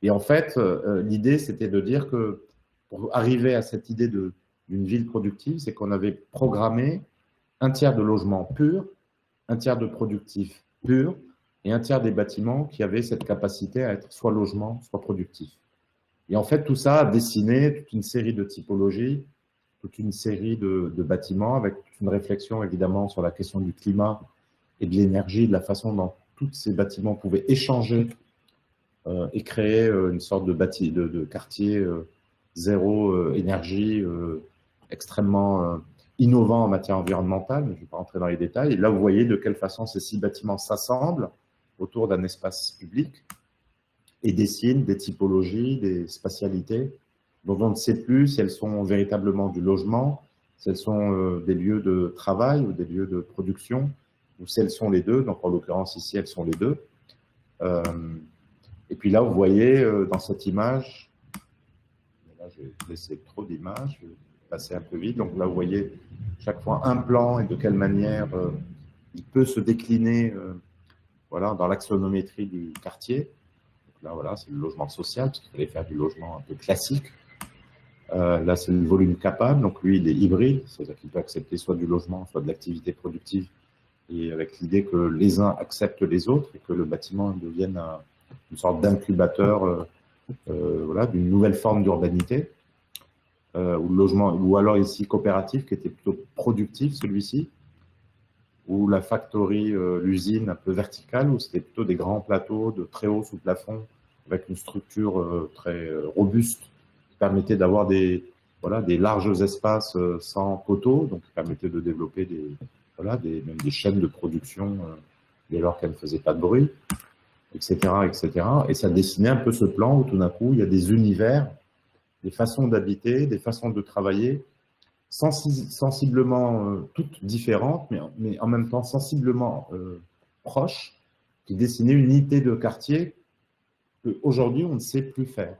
Et en fait, l'idée, c'était de dire que pour arriver à cette idée d'une ville productive, c'est qu'on avait programmé un tiers de logements purs, un tiers de productifs purs, et un tiers des bâtiments qui avaient cette capacité à être soit logement, soit productif. Et en fait, tout ça a dessiné toute une série de typologies, toute une série de bâtiments, avec toute une réflexion évidemment sur la question du climat et de l'énergie, de la façon dont tous ces bâtiments pouvaient échanger et créer une sorte de quartier zéro énergie extrêmement innovant en matière environnementale, mais je ne vais pas rentrer dans les détails. Et là, vous voyez de quelle façon ces 6 bâtiments s'assemblent autour d'un espace public et dessinent des typologies, des spatialités dont on ne sait plus si elles sont véritablement du logement, si elles sont des lieux de travail ou des lieux de production, ou si elles sont les deux. Donc, en l'occurrence, ici, elles sont les deux. Et puis là, vous voyez dans cette image, là, je vais laisser trop d'images, je vais passer un peu vite. Donc là, vous voyez chaque fois un plan et de quelle manière il peut se décliner voilà, dans l'axonométrie du quartier. Donc là, voilà, c'est le logement social, parce qu'il fallait faire du logement un peu classique. Là, c'est le volume capable. Donc lui, il est hybride, c'est-à-dire qu'il peut accepter soit du logement, soit de l'activité productive, et avec l'idée que les uns acceptent les autres et que le bâtiment devienne une sorte d'incubateur voilà, d'une nouvelle forme d'urbanité, ou le logement, ou alors ici coopératif, qui était plutôt productif, celui-ci, ou la factory, l'usine un peu verticale, où c'était plutôt des grands plateaux de très haut sous plafond, avec une structure très robuste, qui permettait d'avoir voilà, des larges espaces sans poteaux, donc qui permettait de développer voilà, même des chaînes de production dès lors qu'elles ne faisaient pas de bruit, etc., etc. Et ça dessinait un peu ce plan où tout d'un coup, il y a des univers, des façons d'habiter, des façons de travailler, sensiblement toutes différentes, mais en même temps sensiblement proches, qui dessinaient une unité de quartier qu'aujourd'hui, on ne sait plus faire.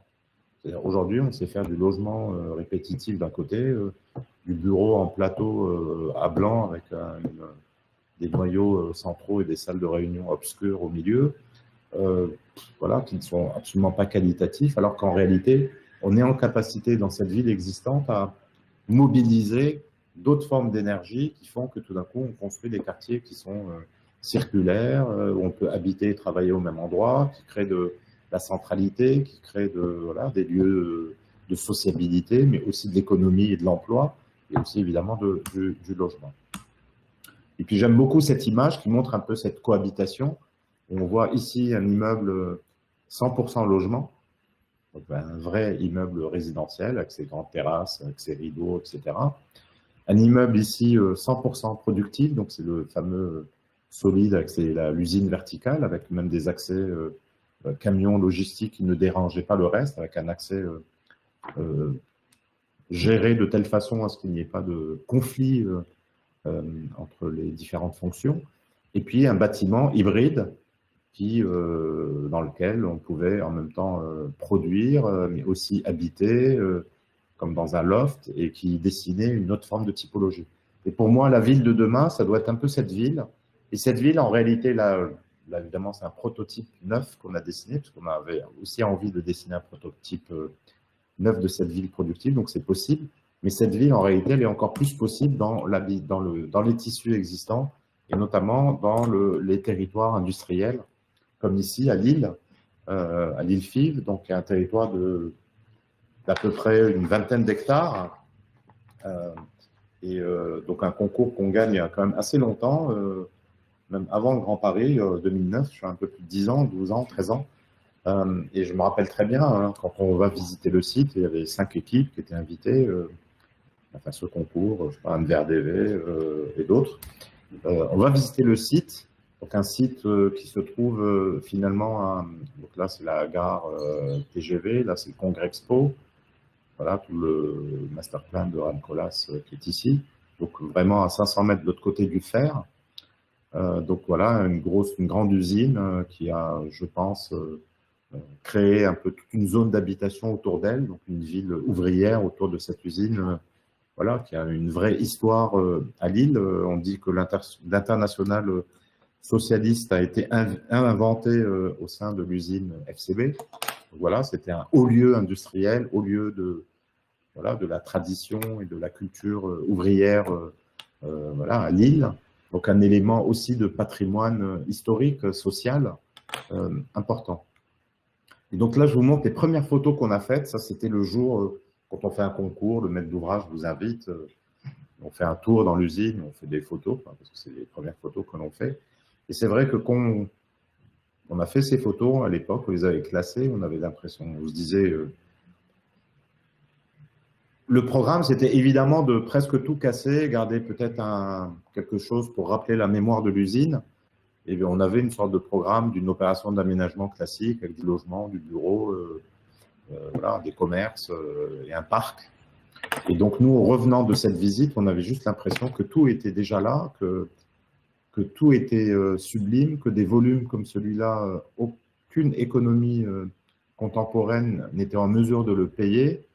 C'est-à-dire, aujourd'hui, on sait faire du logement répétitif d'un côté, du bureau en plateau à blanc avec des noyaux centraux et des salles de réunion obscures au milieu, voilà, qui ne sont absolument pas qualitatifs, alors qu'en réalité, on est en capacité dans cette ville existante à mobiliser d'autres formes d'énergie qui font que tout d'un coup, on construit des quartiers qui sont circulaires, où on peut habiter et travailler au même endroit, qui créent de la centralité, qui créent voilà, des lieux de sociabilité, mais aussi de l'économie et de l'emploi, et aussi évidemment du logement. Et puis j'aime beaucoup cette image qui montre un peu cette cohabitation. On voit ici un immeuble 100% logement, donc un vrai immeuble résidentiel avec ses grandes terrasses, avec ses rideaux, etc. Un immeuble ici 100% productif, donc c'est le fameux solide avec l'usine verticale, avec même des accès camions logistiques qui ne dérangeaient pas le reste, avec un accès géré de telle façon à ce qu'il n'y ait pas de conflit entre les différentes fonctions. Et puis un bâtiment hybride dans lequel on pouvait en même temps produire, mais aussi habiter, comme dans un loft, et qui dessinait une autre forme de typologie. Et pour moi, la ville de demain, ça doit être un peu cette ville. Et cette ville, en réalité, là évidemment, c'est un prototype neuf qu'on a dessiné, parce qu'on avait aussi envie de dessiner un prototype neuf de cette ville productive, donc c'est possible. Mais cette ville, en réalité, elle est encore plus possible dans les tissus existants, et notamment dans les territoires industriels, comme ici à Lille Fives, donc un territoire d'à peu près une vingtaine d'hectares. Donc un concours qu'on gagne il y a quand même assez longtemps, même avant le Grand Paris, 2009, je suis un peu plus de 10 ans, 12 ans, 13 ans. Et je me rappelle très bien, hein, quand on va visiter le site, il y avait 5 équipes qui étaient invitées à faire ce concours, je sais pas, Anne VRDV et d'autres. On va visiter le site, donc un site qui se trouve finalement, donc là c'est la gare TGV, là c'est le Congrès Expo, voilà tout le master plan de Ram Koolhaas qui est ici, donc vraiment à 500 mètres de l'autre côté du fer. Donc voilà, une grande usine qui a, je pense, créé un peu toute une zone d'habitation autour d'elle, donc une ville ouvrière autour de cette usine, voilà, qui a une vraie histoire à Lille. On dit que l'international socialiste a été inventé au sein de l'usine FCB. Donc voilà, c'était un haut lieu industriel, haut lieu de la tradition et de la culture ouvrière voilà, à Lille. Donc un élément aussi de patrimoine historique, social, important. Et donc là, je vous montre les premières photos qu'on a faites. Ça, c'était le jour, quand on fait un concours, le maître d'ouvrage vous invite, on fait un tour dans l'usine, on fait des photos, parce que c'est les premières photos que l'on fait. Et c'est vrai que quand on a fait ces photos, à l'époque, on les avait classées, on avait l'impression, on se disait... le programme, c'était évidemment de presque tout casser, garder peut-être quelque chose pour rappeler la mémoire de l'usine. Et bien, on avait une sorte de programme d'une opération d'aménagement classique avec du logement, du bureau, voilà, des commerces et un parc. Et donc, nous, en revenant de cette visite, on avait juste l'impression que tout était déjà là, que tout était sublime, que des volumes comme celui-là, aucune économie contemporaine n'était en mesure de le payer.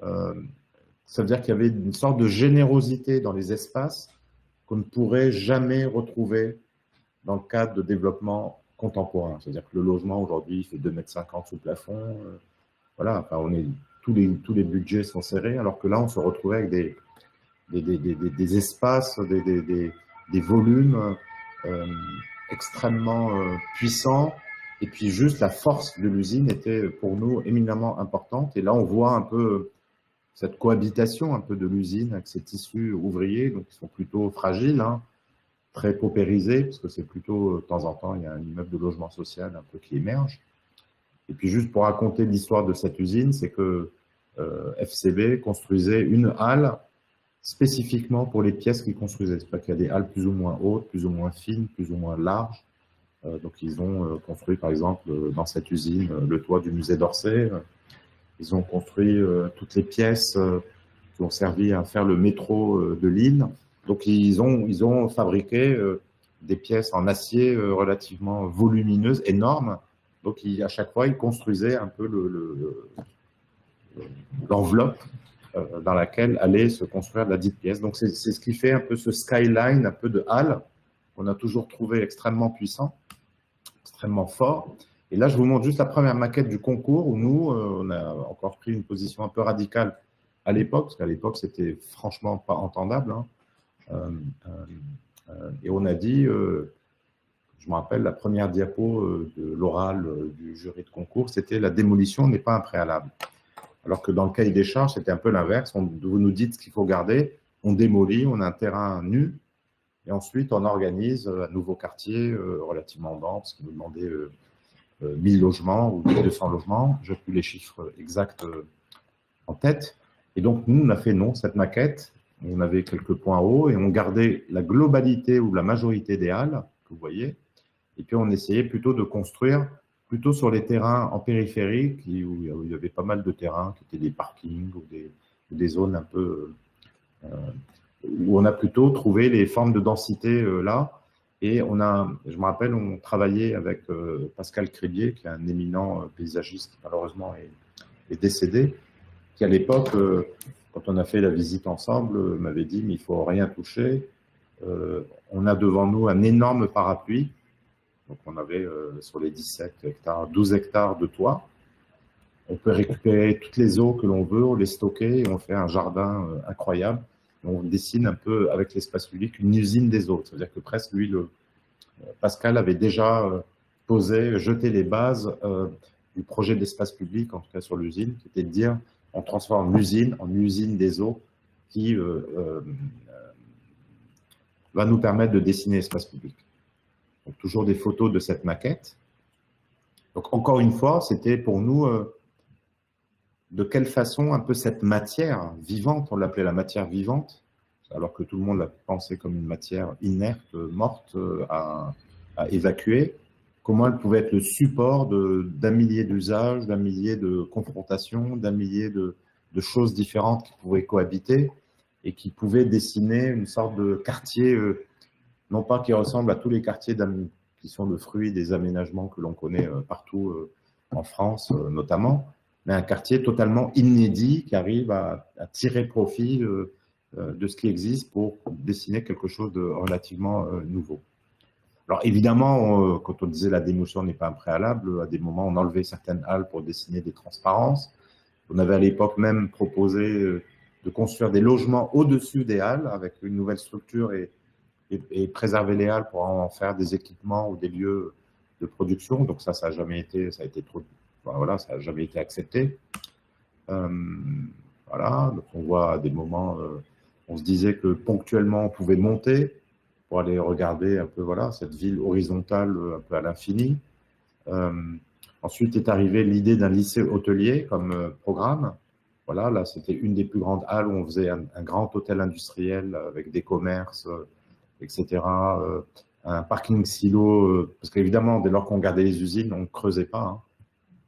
Ça veut dire qu'il y avait une sorte de générosité dans les espaces qu'on ne pourrait jamais retrouver dans le cadre de développement contemporain. C'est-à-dire que le logement aujourd'hui fait 2,50 m sous plafond. Voilà, enfin, tous les budgets sont serrés, alors que là, on se retrouvait avec des espaces, des volumes extrêmement puissants. Et puis juste la force de l'usine était pour nous éminemment importante. Et là, on voit un peu cette cohabitation un peu de l'usine avec ces tissus ouvriers, donc qui sont plutôt fragiles, hein, très paupérisés, parce que c'est plutôt, de temps en temps, il y a un immeuble de logement social un peu qui émerge. Et puis juste pour raconter l'histoire de cette usine, c'est que FCB construisait une halle spécifiquement pour les pièces qu'ils construisaient. C'est pas qu'il y a des halles plus ou moins hautes, plus ou moins fines, plus ou moins larges. Donc ils ont construit par exemple dans cette usine le toit du musée d'Orsay. Ils ont construit toutes les pièces qui ont servi à faire le métro de Lille. Donc ils ont fabriqué des pièces en acier relativement volumineuses, énormes, Donc, à chaque fois, il construisait un peu l'enveloppe dans laquelle allait se construire la dite pièce. Donc, c'est ce qui fait un peu ce skyline, un peu de halle, qu'on a toujours trouvé extrêmement puissant, extrêmement fort. Et là, je vous montre juste la première maquette du concours où nous, on a encore pris une position un peu radicale à l'époque, parce qu'à l'époque, c'était franchement pas entendable. Hein. Et on a dit, je me rappelle, la première diapo de l'oral du jury de concours, c'était la démolition n'est pas un préalable. Alors que dans le cahier des charges, c'était un peu l'inverse. Vous nous dites ce qu'il faut garder, on démolit, on a un terrain nu, et ensuite on organise un nouveau quartier relativement dense, qui nous demandait 1000 logements ou 1200 logements. Je n'ai plus les chiffres exacts en tête. Et donc, nous, on a fait non, cette maquette. On avait quelques points hauts et on gardait la globalité ou la majorité des halles, que vous voyez. Et puis, on essayait plutôt de construire plutôt sur les terrains en périphérie, où il y avait pas mal de terrains qui étaient des parkings ou des zones un peu où on a plutôt trouvé les formes de densité là. Et je me rappelle, on travaillait avec Pascal Crébier, qui est un éminent paysagiste qui malheureusement est décédé, qui à l'époque, quand on a fait la visite ensemble, m'avait dit « mais il ne faut rien toucher, on a devant nous un énorme parapluie ». Donc on avait sur les 17 hectares, 12 hectares de toit. On peut récupérer toutes les eaux que l'on veut, on les stocker et on fait un jardin incroyable. On dessine un peu avec l'espace public une usine des eaux. C'est-à-dire que presque lui, Pascal avait déjà jeté les bases du projet d'espace public, en tout cas sur l'usine, qui était de dire on transforme l'usine en usine des eaux qui va nous permettre de dessiner l'espace public. Donc, toujours des photos de cette maquette. Donc, encore une fois, c'était pour nous de quelle façon un peu cette matière vivante, on l'appelait la matière vivante, alors que tout le monde la pensait comme une matière inerte, morte, à évacuer, comment elle pouvait être le support d'un millier d'usages, d'un millier de confrontations, d'un millier de choses différentes qui pouvaient cohabiter et qui pouvaient dessiner une sorte de quartier, non pas qui ressemble à tous les quartiers qui sont le fruit des aménagements que l'on connaît partout en France notamment, mais un quartier totalement inédit qui arrive à tirer profit de ce qui existe pour dessiner quelque chose de relativement nouveau. Alors évidemment, quand on disait la démolition n'est pas un préalable, à des moments on enlevait certaines halles pour dessiner des transparences. On avait à l'époque même proposé de construire des logements au-dessus des halles avec une nouvelle structure et préserver les halles pour en faire des équipements ou des lieux de production. Donc ça n'a jamais été, ça n'a jamais été accepté. Voilà, donc on voit à des moments, on se disait que ponctuellement on pouvait monter pour aller regarder un peu cette ville horizontale un peu à l'infini. Ensuite est arrivée l'idée d'un lycée hôtelier comme programme. Voilà, là c'était une des plus grandes halles où on faisait un grand hôtel industriel avec des commerces, etc. Un parking silo, parce qu'évidemment, dès lors qu'on gardait les usines, on ne creusait pas. Hein.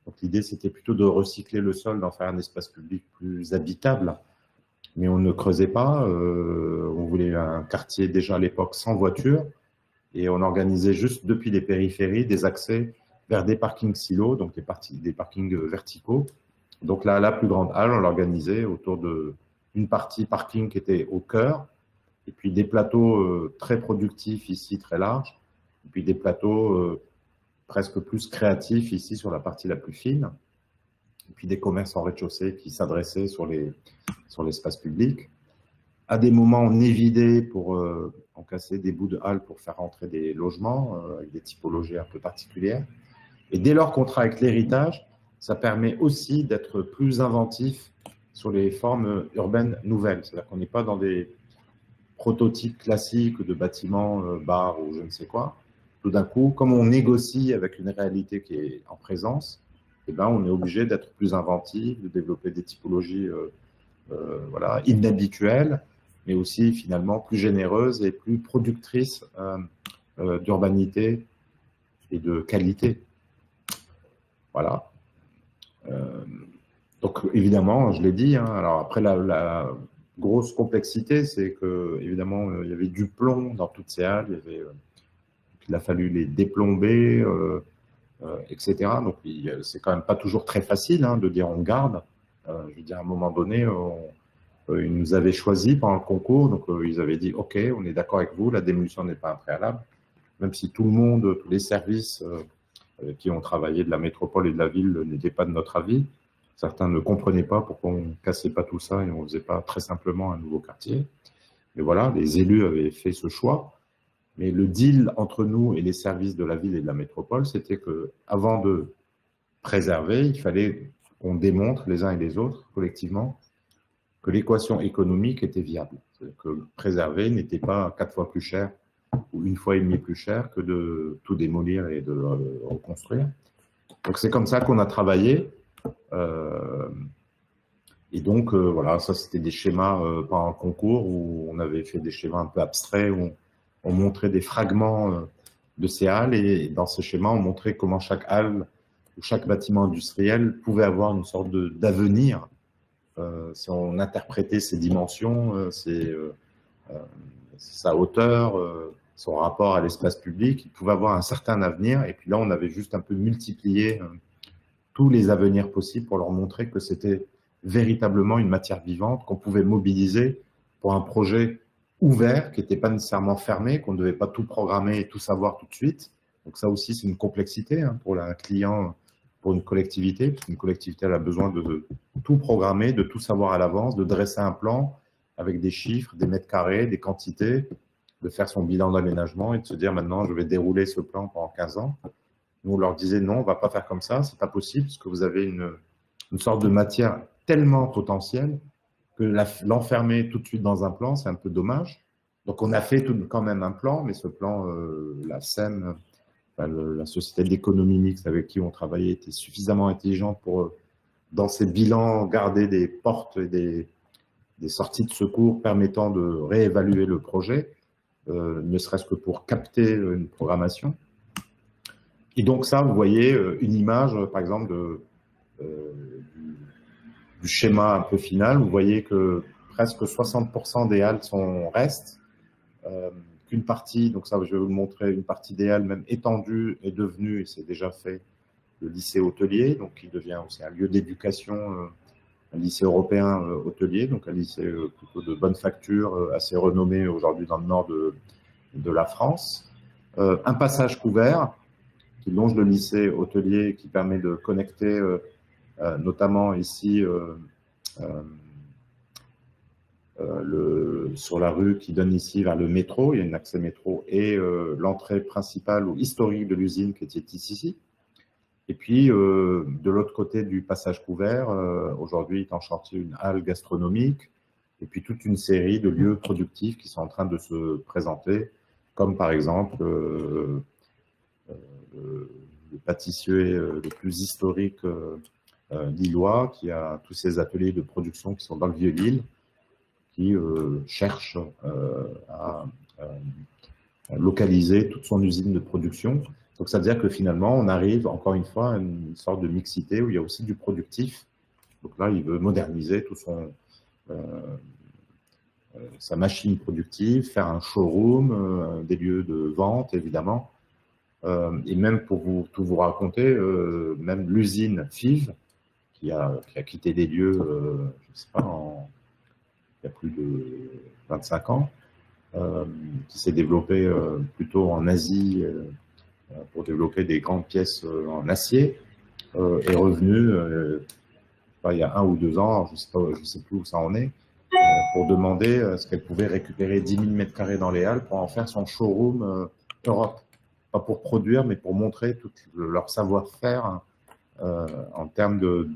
Donc l'idée, c'était plutôt de recycler le sol, d'en faire un espace public plus habitable. Mais on ne creusait pas. On voulait un quartier déjà à l'époque sans voiture. Et on organisait juste depuis les périphéries des accès vers des parkings silos, donc des parkings verticaux. Donc là, la plus grande halle, on l'organisait autour d'une partie parking qui était au cœur, et puis des plateaux très productifs ici, très larges, et puis des plateaux presque plus créatifs ici sur la partie la plus fine, et puis des commerces en rez-de-chaussée qui s'adressaient sur l'espace public. À des moments, on évidait pour encasser des bouts de halles pour faire rentrer des logements avec des typologies un peu particulières. Et dès lors qu'on travaille avec l'héritage, ça permet aussi d'être plus inventif sur les formes urbaines nouvelles. C'est-à-dire qu'on n'est pas dans des prototypes classiques de bâtiments, bars ou je ne sais quoi. Tout d'un coup, comme on négocie avec une réalité qui est en présence, eh ben, on est obligé d'être plus inventif, de développer des typologies inhabituelles, mais aussi finalement plus généreuses et plus productrices d'urbanité et de qualité. Voilà. Donc évidemment, je l'ai dit, hein, alors après la grosse complexité, c'est que évidemment il y avait du plomb dans toutes ces halles, il a fallu les déplomber, etc. Donc, c'est quand même pas toujours très facile hein, de dire on garde. Je veux dire, à un moment donné, ils nous avaient choisis pendant le concours, donc ils avaient dit OK, on est d'accord avec vous, la démolition n'est pas un préalable, même si tout le monde, tous les services qui ont travaillé de la métropole et de la ville n'étaient pas de notre avis. Certains ne comprenaient pas pourquoi on ne cassait pas tout ça et on ne faisait pas très simplement un nouveau quartier. Mais voilà, les élus avaient fait ce choix. Mais le deal entre nous et les services de la ville et de la métropole, c'était qu'avant de préserver, il fallait qu'on démontre les uns et les autres, collectivement, que l'équation économique était viable. Que préserver n'était pas 4 fois plus cher ou 1,5 fois plus cher que de tout démolir et de reconstruire. Donc c'est comme ça qu'on a travaillé. Et donc voilà, ça c'était des schémas pendant le concours où on avait fait des schémas un peu abstraits, où on montrait des fragments de ces halles et dans ces schémas on montrait comment chaque halle ou chaque bâtiment industriel pouvait avoir une sorte d'avenir si on interprétait ses dimensions, sa hauteur, son rapport à l'espace public, il pouvait avoir un certain avenir. Et puis là, on avait juste un peu multiplié tous les avenirs possibles pour leur montrer que c'était véritablement une matière vivante qu'on pouvait mobiliser pour un projet ouvert, qui n'était pas nécessairement fermé, qu'on ne devait pas tout programmer et tout savoir tout de suite. Donc ça aussi, c'est une complexité hein, pour un client, pour une collectivité, parce qu'une collectivité elle a besoin de tout programmer, de tout savoir à l'avance, de dresser un plan avec des chiffres, des mètres carrés, des quantités, de faire son bilan d'aménagement et de se dire maintenant, je vais dérouler ce plan pendant 15 ans. Nous, on leur disait non, on ne va pas faire comme ça, c'est pas possible, parce que vous avez une sorte de matière tellement potentielle que l'enfermer tout de suite dans un plan, c'est un peu dommage. Donc, on a fait quand même un plan, mais ce plan, la SEM, la société d'économie mixte avec qui on travaillait était suffisamment intelligente pour, dans ses bilans, garder des portes et des sorties de secours permettant de réévaluer le projet, ne serait-ce que pour capter une programmation. Et donc ça, vous voyez une image, par exemple, du schéma un peu final. Vous voyez que presque 60% des halles restent, qu'une partie, donc ça je vais vous le montrer, une partie des halles même étendue est devenue, et c'est déjà fait, le lycée hôtelier, donc qui devient aussi un lieu d'éducation, un lycée européen hôtelier, donc un lycée plutôt de bonne facture, assez renommé aujourd'hui dans le nord de la France. Un passage couvert qui longe le lycée hôtelier, qui permet de connecter notamment ici sur la rue qui donne ici vers le métro, il y a un accès métro, et l'entrée principale ou historique de l'usine qui était ici. Et puis, de l'autre côté du passage couvert, aujourd'hui est en chantier une halle gastronomique, et puis toute une série de lieux productifs qui sont en train de se présenter, comme par exemple le pâtissier le plus historique lillois, qui a tous ses ateliers de production qui sont dans le Vieux-Lille, qui cherche à localiser toute son usine de production. Donc, ça veut dire que finalement, on arrive encore une fois à une sorte de mixité où il y a aussi du productif. Donc là, il veut moderniser tout sa machine productive, faire un showroom, des lieux de vente, évidemment. Et même pour tout vous raconter, même l'usine FIV, qui a quitté les lieux, je ne sais pas, il y a plus de 25 ans, qui s'est développé plutôt en Asie pour développer des grandes pièces en acier, est revenu il y a 1 ou 2 ans, je ne sais plus où ça en est, pour demander est-ce qu'elle pouvait récupérer 10 000 mètres carrés dans les halles pour en faire son showroom Europe. Pas pour produire, mais pour montrer tout leur savoir-faire en termes de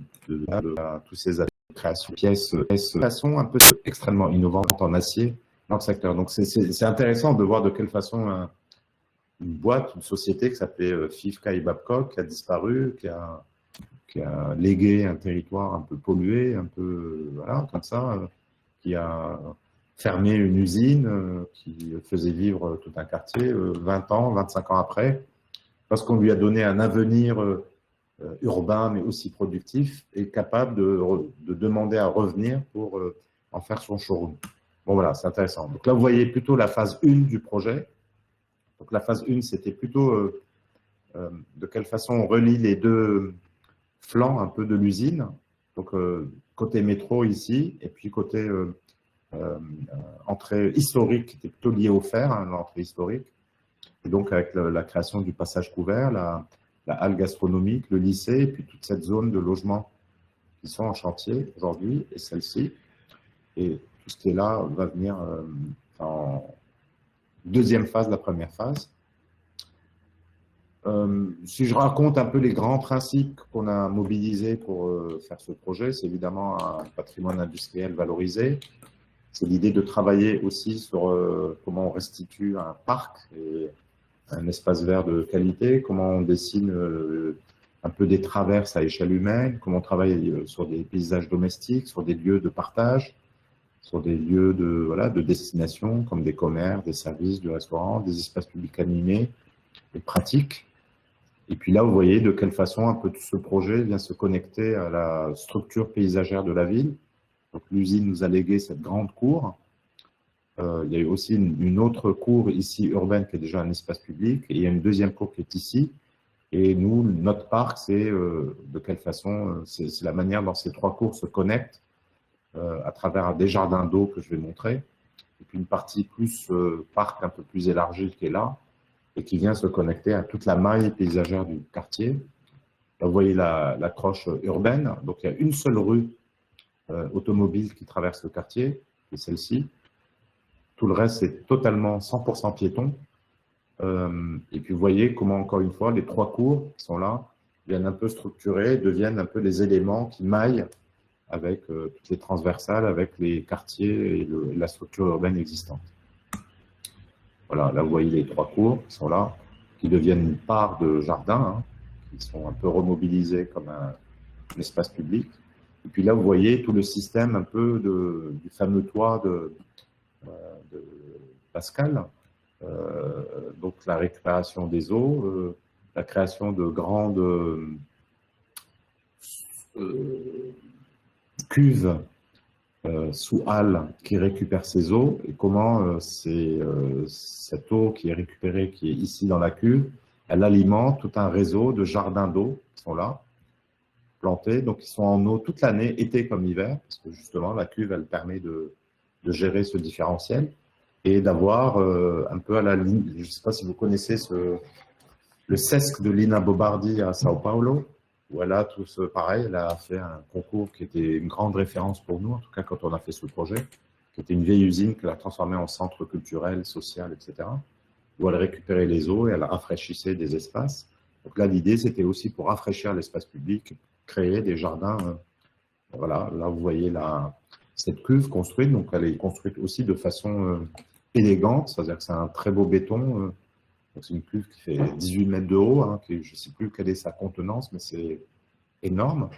tous ces créations, pièces de façon un peu extrêmement innovante en acier dans le secteur. Donc, c'est intéressant de voir de quelle façon une boîte, une société qui s'appelait FIV Kay Babcock, qui a disparu, qui a légué un territoire un peu pollué, un peu, voilà, comme ça, qui a fermé une usine qui faisait vivre tout un quartier 20 ans, 25 ans après, parce qu'on lui a donné un avenir urbain, mais aussi productif, et capable de demander à revenir pour en faire son showroom. Bon, voilà, c'est intéressant. Donc là, vous voyez plutôt la phase 1 du projet. Donc la phase 1, c'était plutôt de quelle façon on relie les deux flancs un peu de l'usine. Donc, côté métro ici, et puis côté entrée historique, qui était plutôt liée au fer, hein, l'entrée historique. Et donc, avec la création du passage couvert, la halle gastronomique, le lycée, et puis toute cette zone de logement qui sont en chantier aujourd'hui, et celle-ci. Et tout ce qui est là va venir en deuxième phase, la première phase. Si je raconte un peu les grands principes qu'on a mobilisés pour faire ce projet, c'est évidemment un patrimoine industriel valorisé. C'est l'idée de travailler aussi sur comment on restitue un parc et un espace vert de qualité, comment on dessine un peu des traverses à échelle humaine, comment on travaille sur des paysages domestiques, sur des lieux de partage, sur des lieux de destination comme des commerces, des services, du restaurant, des espaces publics animés et pratiques. Et puis là, vous voyez de quelle façon un peu tout ce projet vient se connecter à la structure paysagère de la ville. Donc l'usine nous a légué cette grande cour. Il y a eu aussi une autre cour ici urbaine qui est déjà un espace public, et il y a une deuxième cour qui est ici. Et nous, notre parc, c'est de quelle façon, c'est la manière dont ces trois cours se connectent à travers des jardins d'eau que je vais montrer, et puis une partie plus parc un peu plus élargie qui est là, et qui vient se connecter à toute la maille paysagère du quartier. Là, vous voyez la croche urbaine. Donc, il y a une seule rue automobile qui traverse le quartier, c'est celle-ci. Tout le reste, c'est totalement 100% piéton. Et puis, vous voyez comment, encore une fois, les trois cours qui sont là viennent un peu structurer, deviennent un peu les éléments qui maillent avec toutes les transversales, avec les quartiers et la structure urbaine existante. Voilà, là, vous voyez les trois cours qui sont là, qui deviennent une part de jardin, hein, qui sont un peu remobilisés comme un espace public. Et puis là, vous voyez tout le système un peu du fameux toit de Pascal. Donc, la récupération des eaux, la création de grandes cuves sous halle qui récupère ces eaux, et comment cette eau qui est récupérée, qui est ici dans la cuve, elle alimente tout un réseau de jardins d'eau qui sont là, plantés, donc ils sont en eau toute l'année, été comme hiver, parce que justement la cuve, elle permet de gérer ce différentiel, et d'avoir un peu à la ligne, je ne sais pas si vous connaissez le CESC de Lina Bobardi à Sao Paulo, où elle a tout ce pareil, elle a fait un concours qui était une grande référence pour nous, en tout cas quand on a fait ce projet, qui était une vieille usine qu'elle a transformée en centre culturel, social, etc., où elle récupérait les eaux et elle rafraîchissait des espaces. Donc là, l'idée, c'était aussi pour rafraîchir l'espace public, créer des jardins. Voilà, là, vous voyez cette cuve construite, donc elle est construite aussi de façon élégante, c'est-à-dire que c'est un très beau béton. C'est une cuve qui fait 18 mètres de haut, hein, je ne sais plus quelle est sa contenance, mais c'est énorme.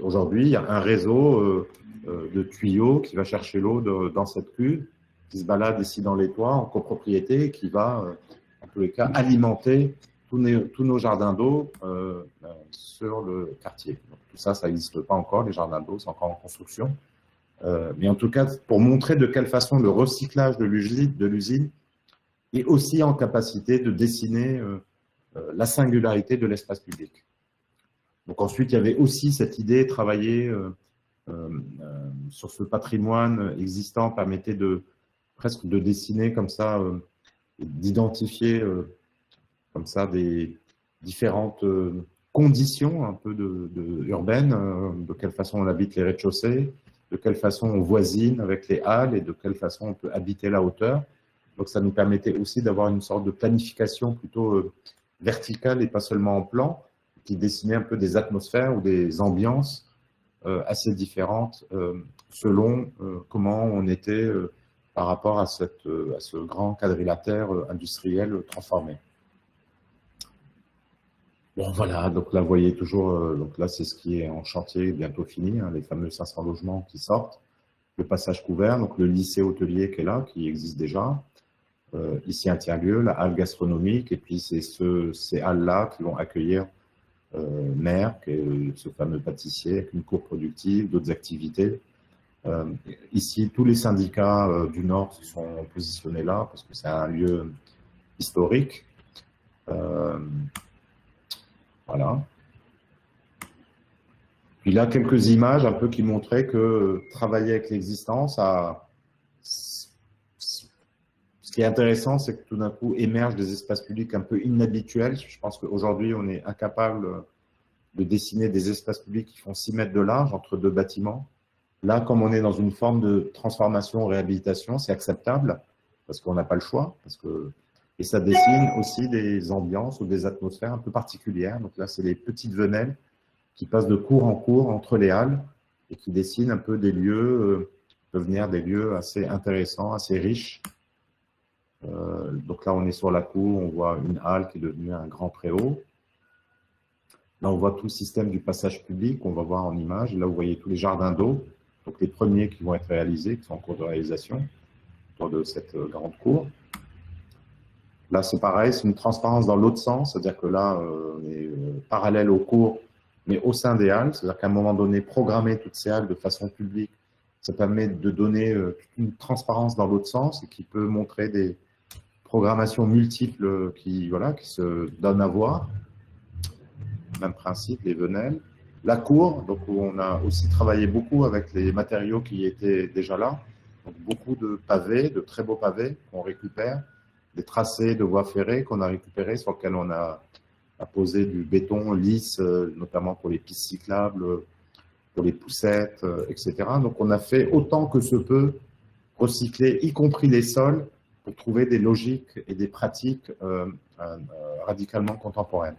Aujourd'hui, il y a un réseau de tuyaux qui va chercher l'eau dans cette cuve, qui se balade ici dans les toits en copropriété, et qui va, en tous les cas, alimenter tous nos jardins d'eau sur le quartier. Donc, tout ça, ça n'existe pas encore, les jardins d'eau, c'est encore en construction. Mais en tout cas, pour montrer de quelle façon le recyclage de l'usine est aussi en capacité de dessiner la singularité de l'espace public. Donc ensuite, il y avait aussi cette idée, travailler sur ce patrimoine existant, permettait presque de dessiner comme ça, d'identifier comme ça des différentes conditions un peu urbaines, de quelle façon on habite les rez-de-chaussée, de quelle façon on voisine avec les halles et de quelle façon on peut habiter la hauteur. Donc, ça nous permettait aussi d'avoir une sorte de planification plutôt verticale et pas seulement en plan, qui dessinait un peu des atmosphères ou des ambiances assez différentes selon comment on était par rapport à ce grand quadrilatère industriel transformé. Bon, voilà, donc là, vous voyez toujours, donc là, c'est ce qui est en chantier, bientôt fini, hein, les fameux 500 logements qui sortent, le passage couvert, donc le lycée hôtelier qui est là, qui existe déjà. Ici, un tiers-lieu, la halle gastronomique, et puis c'est ces halles-là qui vont accueillir Merck, ce fameux pâtissier, avec une cour productive, d'autres activités. Ici, tous les syndicats du Nord se sont positionnés là, parce que c'est un lieu historique. Voilà. Puis là, quelques images un peu qui montraient que travailler avec l'existant, ça, ce qui est intéressant, c'est que tout d'un coup émergent des espaces publics un peu inhabituels. Je pense qu'aujourd'hui, on est incapable de dessiner des espaces publics qui font 6 mètres de large entre deux bâtiments. Là, comme on est dans une forme de transformation, réhabilitation, c'est acceptable parce qu'on n'a pas le choix. Et ça dessine aussi des ambiances ou des atmosphères un peu particulières. Donc là, c'est les petites venelles qui passent de cours en cours entre les halles et qui dessinent un peu des lieux, devenir des lieux assez intéressants, assez riches. Donc là, on est sur la cour, on voit une halle qui est devenue un grand préau. Là, on voit tout le système du passage public, on va voir en image. Là, vous voyez tous les jardins d'eau, donc les premiers qui vont être réalisés, qui sont en cours de réalisation, autour de cette grande cour. Là, c'est pareil, c'est une transparence dans l'autre sens, c'est-à-dire que là, on est parallèle aux cours, mais au sein des halles, c'est-à-dire qu'à un moment donné, programmer toutes ces halles de façon publique, ça permet de donner une transparence dans l'autre sens et qui peut montrer des programmations multiples qui se donnent à voir. Même principe, les venelles. La cour, donc où on a aussi travaillé beaucoup avec les matériaux qui étaient déjà là. Donc beaucoup de pavés, de très beaux pavés qu'on récupère, des tracés de voies ferrées qu'on a récupérés sur lesquels on a posé du béton lisse, notamment pour les pistes cyclables, pour les poussettes, etc. Donc on a fait autant que se peut recycler, y compris les sols, pour trouver des logiques et des pratiques radicalement contemporaines.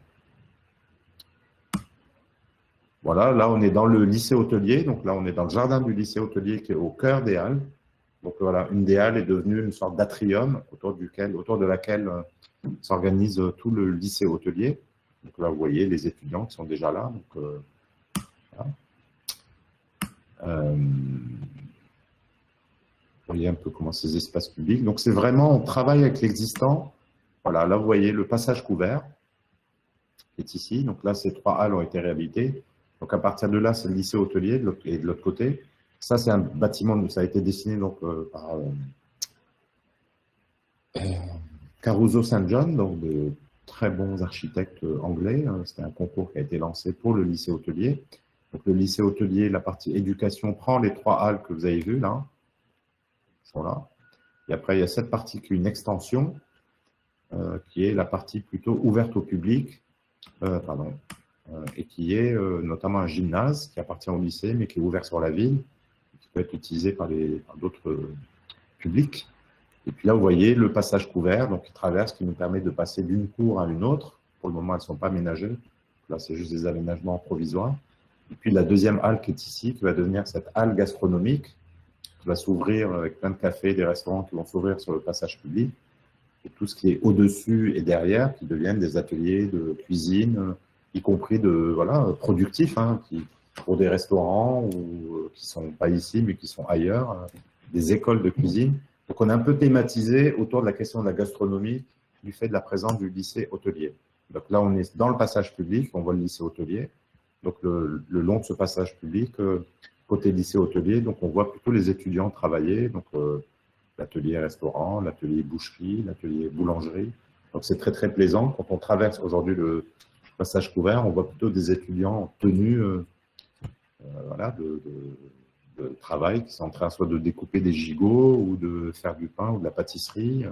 Voilà, là on est dans le lycée hôtelier, donc là on est dans le jardin du lycée hôtelier qui est au cœur des halles. Donc voilà, une des halles est devenue une sorte d'atrium autour de laquelle s'organise tout le lycée hôtelier. Donc là vous voyez les étudiants qui sont déjà là. Donc, voilà. Vous voyez un peu comment ces espaces publics. Donc c'est vraiment, on travaille avec l'existant. Voilà, là vous voyez le passage couvert qui est ici. Donc là ces 3 halles ont été réhabilitées. Donc à partir de là, c'est le lycée hôtelier et de l'autre côté. Ça, c'est un bâtiment, ça a été dessiné donc, par Caruso St. John, donc de très bons architectes anglais. C'était un concours qui a été lancé pour le lycée hôtelier. Donc le lycée hôtelier, la partie éducation, prend les 3 halles que vous avez vues là. Ils sont là. Et après, il y a cette partie qui est une extension, qui est la partie plutôt ouverte au public. Et qui est notamment un gymnase qui appartient au lycée, mais qui est ouvert sur la ville, qui peut être utilisé par d'autres publics. Et puis là, vous voyez le passage couvert, donc qui traverse, qui nous permet de passer d'une cour à une autre. Pour le moment, elles ne sont pas aménagées. Là, c'est juste des aménagements provisoires. Et puis la deuxième halle qui est ici, qui va devenir cette halle gastronomique, qui va s'ouvrir avec plein de cafés, des restaurants qui vont s'ouvrir sur le passage public. Et tout ce qui est au-dessus et derrière, qui deviennent des ateliers de cuisine, y compris productifs, pour des restaurants ou qui ne sont pas ici, mais qui sont ailleurs, des écoles de cuisine. Donc, on a un peu thématisé autour de la question de la gastronomie du fait de la présence du lycée hôtelier. Donc là, on est dans le passage public, on voit le lycée hôtelier. Donc, le long de ce passage public, côté lycée hôtelier, donc on voit plutôt les étudiants travailler, donc l'atelier restaurant, l'atelier boucherie, l'atelier boulangerie. Donc, c'est très, très plaisant. Quand on traverse aujourd'hui le passage couvert, on voit plutôt des étudiants en tenue de travail qui sont en train soit de découper des gigots ou de faire du pain ou de la pâtisserie,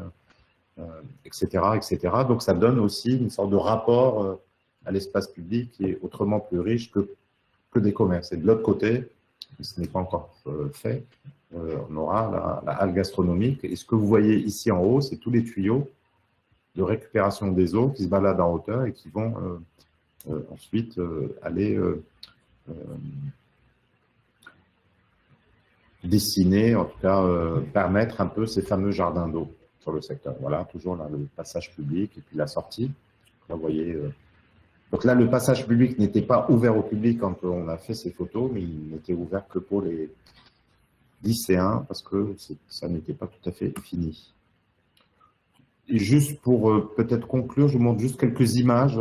etc., etc. Donc, ça donne aussi une sorte de rapport à l'espace public qui est autrement plus riche que des commerces. Et de l'autre côté, ce n'est pas encore fait, on aura la halle gastronomique. Et ce que vous voyez ici en haut, c'est tous les tuyaux de récupération des eaux qui se baladent en hauteur et qui vont ensuite aller dessiner, en tout cas permettre un peu ces fameux jardins d'eau sur le secteur. Voilà, toujours là, le passage public et puis la sortie. Là, vous voyez, donc là, le passage public n'était pas ouvert au public quand on a fait ces photos, mais il n'était ouvert que pour les lycéens parce que ça n'était pas tout à fait fini. Et juste pour peut-être conclure, je vous montre juste quelques images,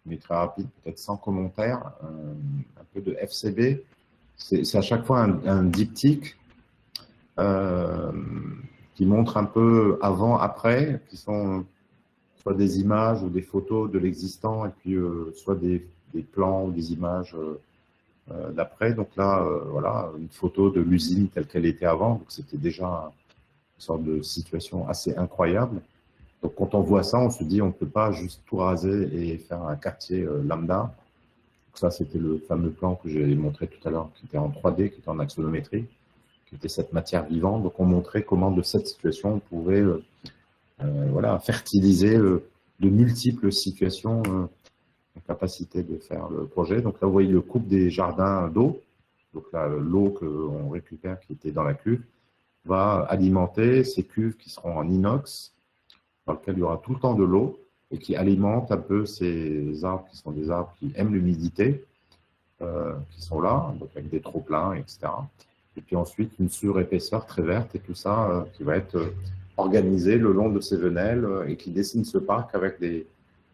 mais très rapides, peut-être sans commentaire, un peu de FCB. C'est à chaque fois un diptyque qui montre un peu avant, après, qui sont soit des images ou des photos de l'existant, et puis soit des plans ou des images d'après. Donc là, voilà, une photo de l'usine telle qu'elle était avant. Donc c'était déjà une sorte de situation assez incroyable. Donc quand on voit ça, on se dit on ne peut pas juste tout raser et faire un quartier lambda. Donc ça, c'était le fameux plan que j'ai montré tout à l'heure, qui était en 3D, qui était en axonométrie, qui était cette matière vivante. Donc on montrait comment de cette situation, on pouvait voilà, fertiliser de multiples situations, la capacité de faire le projet. Donc là, vous voyez le couple des jardins d'eau. Donc là, l'eau qu'on récupère, qui était dans la cuve, va alimenter ces cuves qui seront en inox, dans lesquelles il y aura tout le temps de l'eau, et qui alimentent un peu ces arbres qui sont des arbres qui aiment l'humidité, qui sont là, donc avec des trop-pleins, etc. Et puis ensuite, une surépaisseur très verte, et tout ça qui va être organisé le long de ces venelles et qui dessine ce parc avec des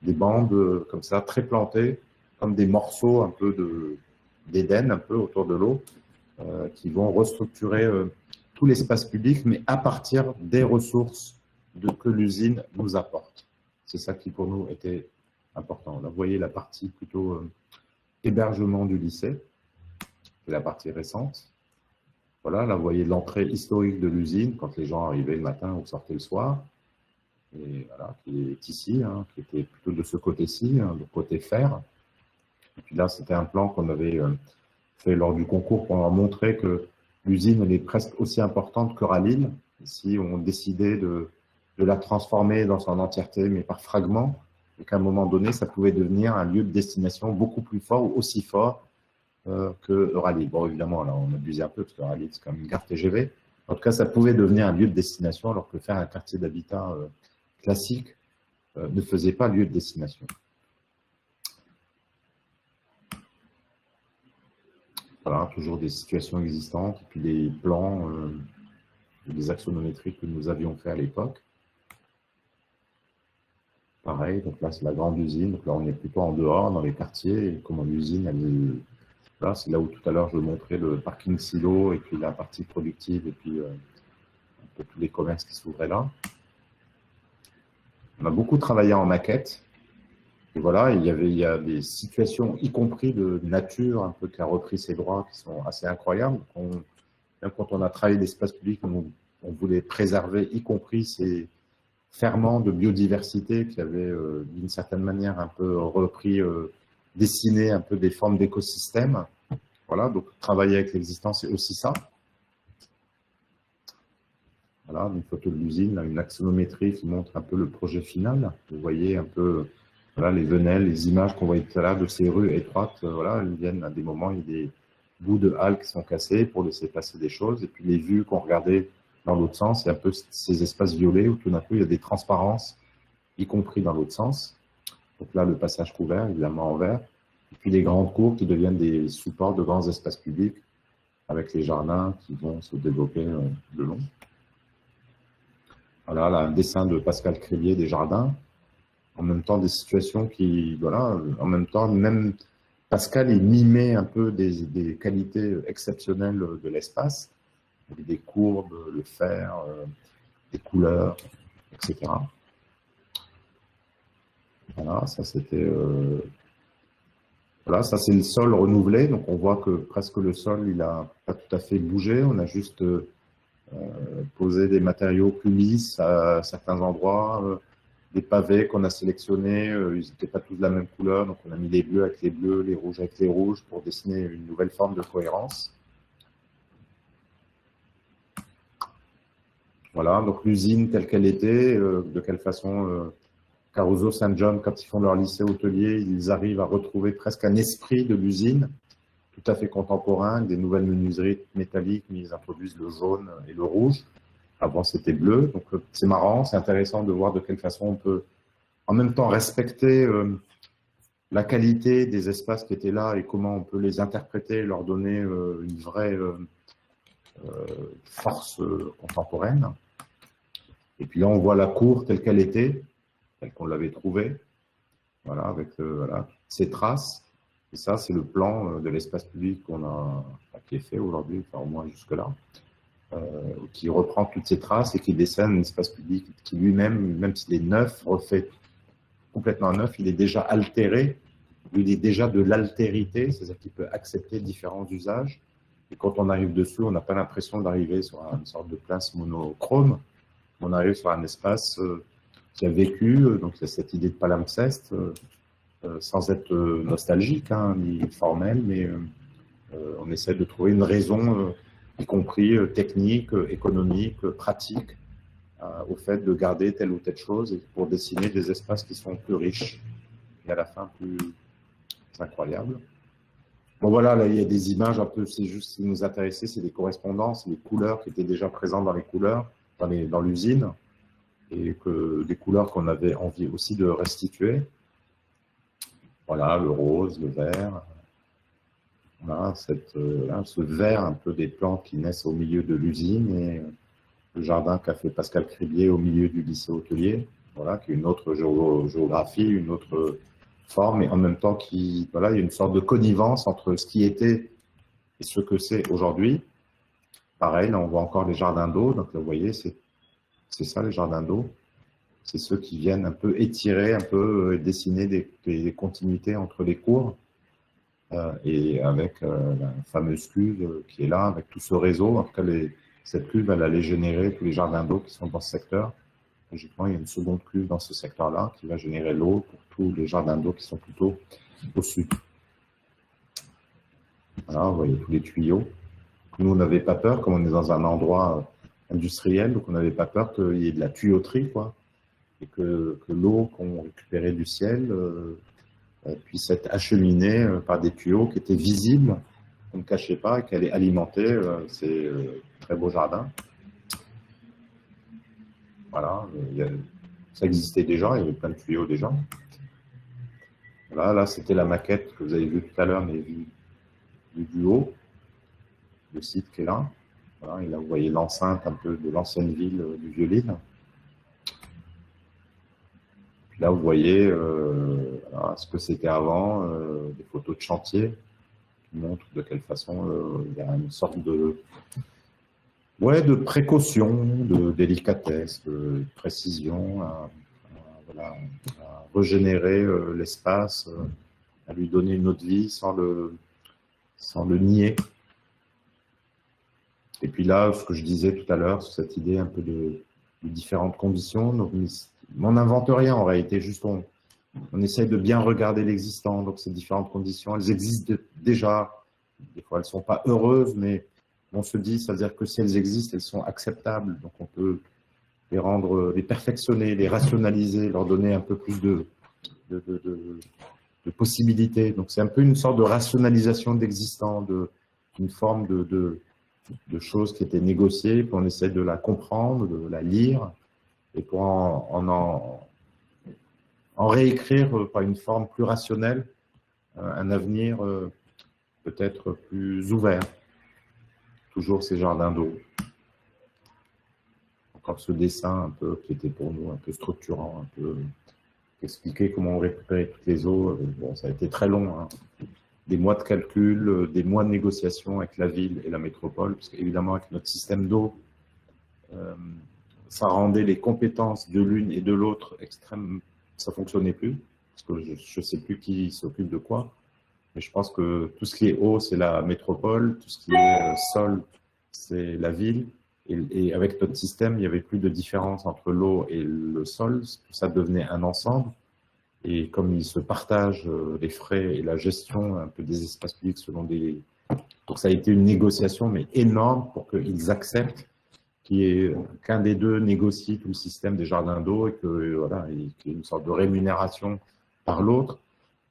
bandes comme ça, très plantées, comme des morceaux un peu d'Éden, un peu autour de l'eau, qui vont restructurer tout l'espace public, mais à partir des ressources que l'usine nous apporte. C'est ça qui, pour nous, était important. Là, vous voyez la partie plutôt hébergement du lycée, c'est la partie récente. Voilà, là, vous voyez l'entrée historique de l'usine, quand les gens arrivaient le matin ou sortaient le soir. Et voilà, qui est ici, hein, qui était plutôt de ce côté-ci, hein, le côté fer. Et puis là, c'était un plan qu'on avait fait lors du concours pour leur montrer que l'usine, elle est presque aussi importante que Ralil. Si on décidait de la transformer dans son entièreté, mais par fragments, et qu'à un moment donné, ça pouvait devenir un lieu de destination beaucoup plus fort ou aussi fort que Ralil. Bon, évidemment, là, on abusait un peu, parce que Ralil, c'est comme une gare TGV. En tout cas, ça pouvait devenir un lieu de destination, alors que faire un quartier d'habitat classique ne faisait pas lieu de destination. Voilà, toujours des situations existantes, et puis des plans, des axonométries que nous avions fait à l'époque. Pareil, donc là, c'est la grande usine. Donc là, on est plutôt en dehors, dans les quartiers, et comment l'usine, là, c'est là où tout à l'heure, je montrais le parking silo, et puis la partie productive, et puis un peu tous les commerces qui s'ouvraient là. On a beaucoup travaillé en maquette. Et voilà, il y a des situations, y compris de nature, un peu qui a repris ses droits, qui sont assez incroyables. Même quand on a travaillé l'espace public, on voulait préserver, y compris ces ferments de biodiversité qui avaient, d'une certaine manière, un peu repris, dessiné un peu des formes d'écosystèmes. Voilà, donc travailler avec l'existant, c'est aussi ça. Voilà, une photo de l'usine, une axonométrie qui montre un peu le projet final. Vous voyez un peu voilà, les venelles, les images qu'on voyait tout à l'heure de ces rues étroites. Voilà, elles viennent à des moments, il y a des bouts de halles qui sont cassés pour laisser passer des choses. Et puis les vues qu'on regardait dans l'autre sens, il y a un peu ces espaces violets où tout d'un coup, il y a des transparences, y compris dans l'autre sens. Donc là, le passage couvert, évidemment en vert. Et puis les grandes cours qui deviennent des supports de grands espaces publics avec les jardins qui vont se développer le long. Voilà, là, un dessin de Pascal Crélier des jardins. En même temps, des situations qui, voilà, en même temps, même Pascal, il mimait un peu des qualités exceptionnelles de l'espace, des courbes, le fer, des couleurs, etc. Voilà, ça c'était, voilà, ça c'est le sol renouvelé. Donc on voit que presque le sol, il a pas tout à fait bougé. On a juste posé des matériaux plus lisses à certains endroits. Des pavés qu'on a sélectionnés, ils n'étaient pas tous de la même couleur, donc on a mis les bleus avec les bleus, les rouges avec les rouges pour dessiner une nouvelle forme de cohérence. Voilà, donc l'usine telle qu'elle était, de quelle façon Caruso, Saint John, quand ils font leur lycée hôtelier, ils arrivent à retrouver presque un esprit de l'usine, tout à fait contemporain, des nouvelles menuiseries métalliques, mais ils introduisent le jaune et le rouge. Avant, c'était bleu, donc c'est marrant, c'est intéressant de voir de quelle façon on peut en même temps respecter la qualité des espaces qui étaient là et comment on peut les interpréter, leur donner une vraie force contemporaine. Et puis là, on voit la cour telle qu'elle était, telle qu'on l'avait trouvée, voilà, avec voilà, ces traces. Et ça, c'est le plan de l'espace public qui est fait aujourd'hui, enfin au moins jusque-là. Qui reprend toutes ces traces et qui dessine un espace public qui lui-même, même s'il est neuf, refait complètement neuf, il est déjà altéré, il est déjà de l'altérité, c'est-à-dire qu'il peut accepter différents usages. Et quand on arrive dessus, on n'a pas l'impression d'arriver sur une sorte de place monochrome. On arrive sur un espace qui a vécu, donc il y a cette idée de palimpseste, sans être nostalgique, hein, ni formel, mais on essaie de trouver une raison, y compris technique, économique, pratique, au fait de garder telle ou telle chose et pour dessiner des espaces qui sont plus riches et à la fin plus incroyables. Bon voilà, là il y a des images un peu, c'est juste ce qui nous intéressait, c'est des correspondances, les couleurs qui étaient déjà présentes dans les couleurs, dans l'usine, et que des couleurs qu'on avait envie aussi de restituer. Voilà, le rose, le vert. Voilà, ce vert un peu des plantes qui naissent au milieu de l'usine et le jardin qu'a fait Pascal Cribier au milieu du lycée hôtelier, voilà, qui est une autre géographie, une autre forme, et en même temps voilà, il y a une sorte de connivence entre ce qui était et ce que c'est aujourd'hui. Pareil, là on voit encore les jardins d'eau, donc là, vous voyez, c'est ça les jardins d'eau. C'est ceux qui viennent un peu étirer, un peu dessiner des continuités entre les cours. Et avec la fameuse cuve qui est là, avec tout ce réseau. En tout cas, cette cuve, elle allait générer tous les jardins d'eau qui sont dans ce secteur. Logiquement, il y a une seconde cuve dans ce secteur-là qui va générer l'eau pour tous les jardins d'eau qui sont plutôt au sud. Voilà, vous voyez tous les tuyaux. Nous, on n'avait pas peur, comme on est dans un endroit industriel, donc on n'avait pas peur qu'il y ait de la tuyauterie, quoi, et que l'eau qu'on récupérait du ciel puisse être acheminée par des tuyaux qui étaient visibles, qu'on ne cachait pas, et qui allaient alimenter ces très beaux jardins. Voilà, ça existait déjà, il y avait plein de tuyaux déjà. Voilà, là, c'était la maquette que vous avez vue tout à l'heure, mais vue du haut, le site qui est là. Voilà, et là, vous voyez l'enceinte un peu de l'ancienne ville du Vieux-Lille. Puis là, vous voyez voilà, ce que c'était avant, des photos de chantier qui montrent de quelle façon il y a une sorte de précaution, de délicatesse, de précision voilà, à régénérer l'espace, à lui donner une autre vie sans le nier. Et puis là, ce que je disais tout à l'heure, sur cette idée un peu de différentes conditions, donc, on n'invente rien en réalité, juste on essaye de bien regarder l'existant, donc ces différentes conditions, elles existent déjà, des fois elles ne sont pas heureuses, mais on se dit, c'est-à-dire que si elles existent, elles sont acceptables, donc on peut les perfectionner, les rationaliser, leur donner un peu plus de possibilités. Donc c'est un peu une sorte de rationalisation d'existant, une forme de choses qui étaient négociées, puis on essaie de la comprendre, de la lire, et pour en réécrire par une forme plus rationnelle, un avenir peut-être plus ouvert. Toujours ces jardins d'eau. Encore ce dessin un peu qui était pour nous un peu structurant, un peu expliquer comment on récupérait toutes les eaux. Bon, ça a été très long, hein. Des mois de calcul, des mois de négociation avec la ville et la métropole, parce qu'évidemment avec notre système d'eau, ça rendait les compétences de l'une et de l'autre extrêmes, ça fonctionnait plus, parce que je ne sais plus qui s'occupe de quoi, mais je pense que tout ce qui est eau, c'est la métropole, tout ce qui est sol, c'est la ville, et avec notre système, il n'y avait plus de différence entre l'eau et le sol, tout ça devenait un ensemble, et comme ils se partagent les frais et la gestion un peu des espaces publics selon des... Donc ça a été une négociation, mais énorme, pour qu'ils acceptent qu'un des deux négocie tout le système des jardins d'eau et voilà, qu'il y ait une sorte de rémunération par l'autre.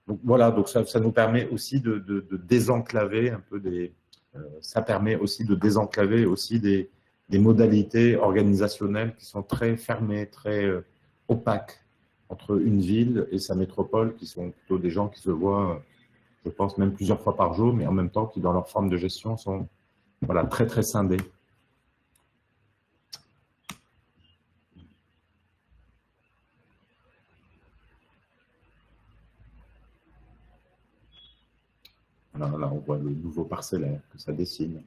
Donc voilà, donc ça nous permet aussi de désenclaver un peu ça permet aussi de désenclaver aussi des modalités organisationnelles qui sont très fermées, très opaques entre une ville et sa métropole, qui sont plutôt des gens qui se voient, je pense, même plusieurs fois par jour, mais en même temps qui, dans leur forme de gestion, sont voilà, très, très scindés. Là, on voit le nouveau parcellaire que ça dessine.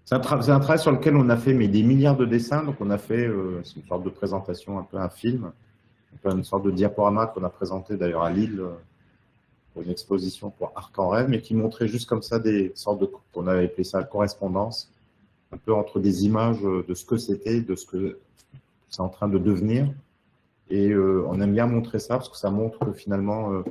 C'est un travail sur lequel on a fait des milliards de dessins. Donc, on a fait une sorte de présentation, un peu un film, Une sorte de diaporama qu'on a présenté d'ailleurs à Lille pour une exposition pour Arc en Rêve, mais qui montrait juste comme ça des sortes de, on avait appelé ça correspondance, un peu entre des images de ce que c'était, de ce que c'est en train de devenir. Et on aime bien montrer ça parce que ça montre que finalement,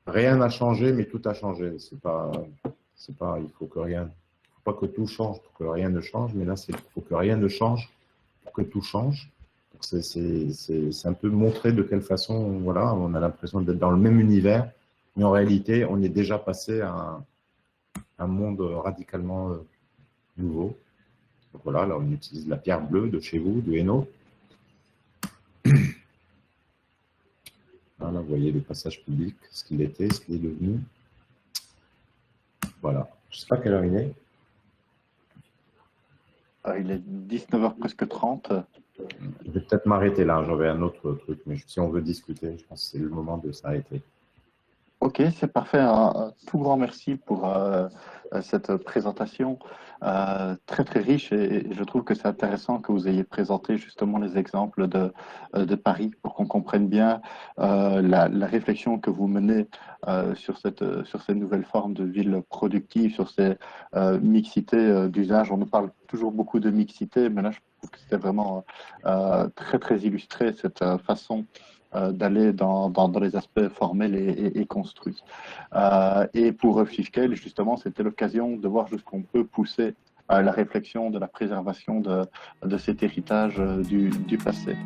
rien n'a changé, mais tout a changé. Il faut que rien, faut pas que tout change pour que rien ne change, mais là, il faut que rien ne change pour que tout change. C'est un peu montrer de quelle façon, voilà, on a l'impression d'être dans le même univers, mais en réalité, on est déjà passé à un monde radicalement nouveau. Donc voilà, là, on utilise la pierre bleue de chez vous, du Hainaut. Là, vous voyez le passage public, ce qu'il était, ce qu'il est devenu. Voilà. Je ne sais pas quelle heure il est. Il est 19h presque 30. Je vais peut-être m'arrêter là. J'avais un autre truc, mais si on veut discuter, je pense que c'est le moment de s'arrêter. Ok, c'est parfait. Un tout grand merci pour cette présentation très très riche et je trouve que c'est intéressant que vous ayez présenté justement les exemples de Paris pour qu'on comprenne bien la réflexion que vous menez sur cette nouvelle forme de ville productive, sur ces mixités d'usage. On nous parle toujours beaucoup de mixité, mais là je trouve que c'était vraiment très très illustré cette façon d'aller dans les aspects formels et construits. Et pour Fishkel, justement, c'était l'occasion de voir jusqu'où on peut pousser la réflexion de la préservation de cet héritage du passé.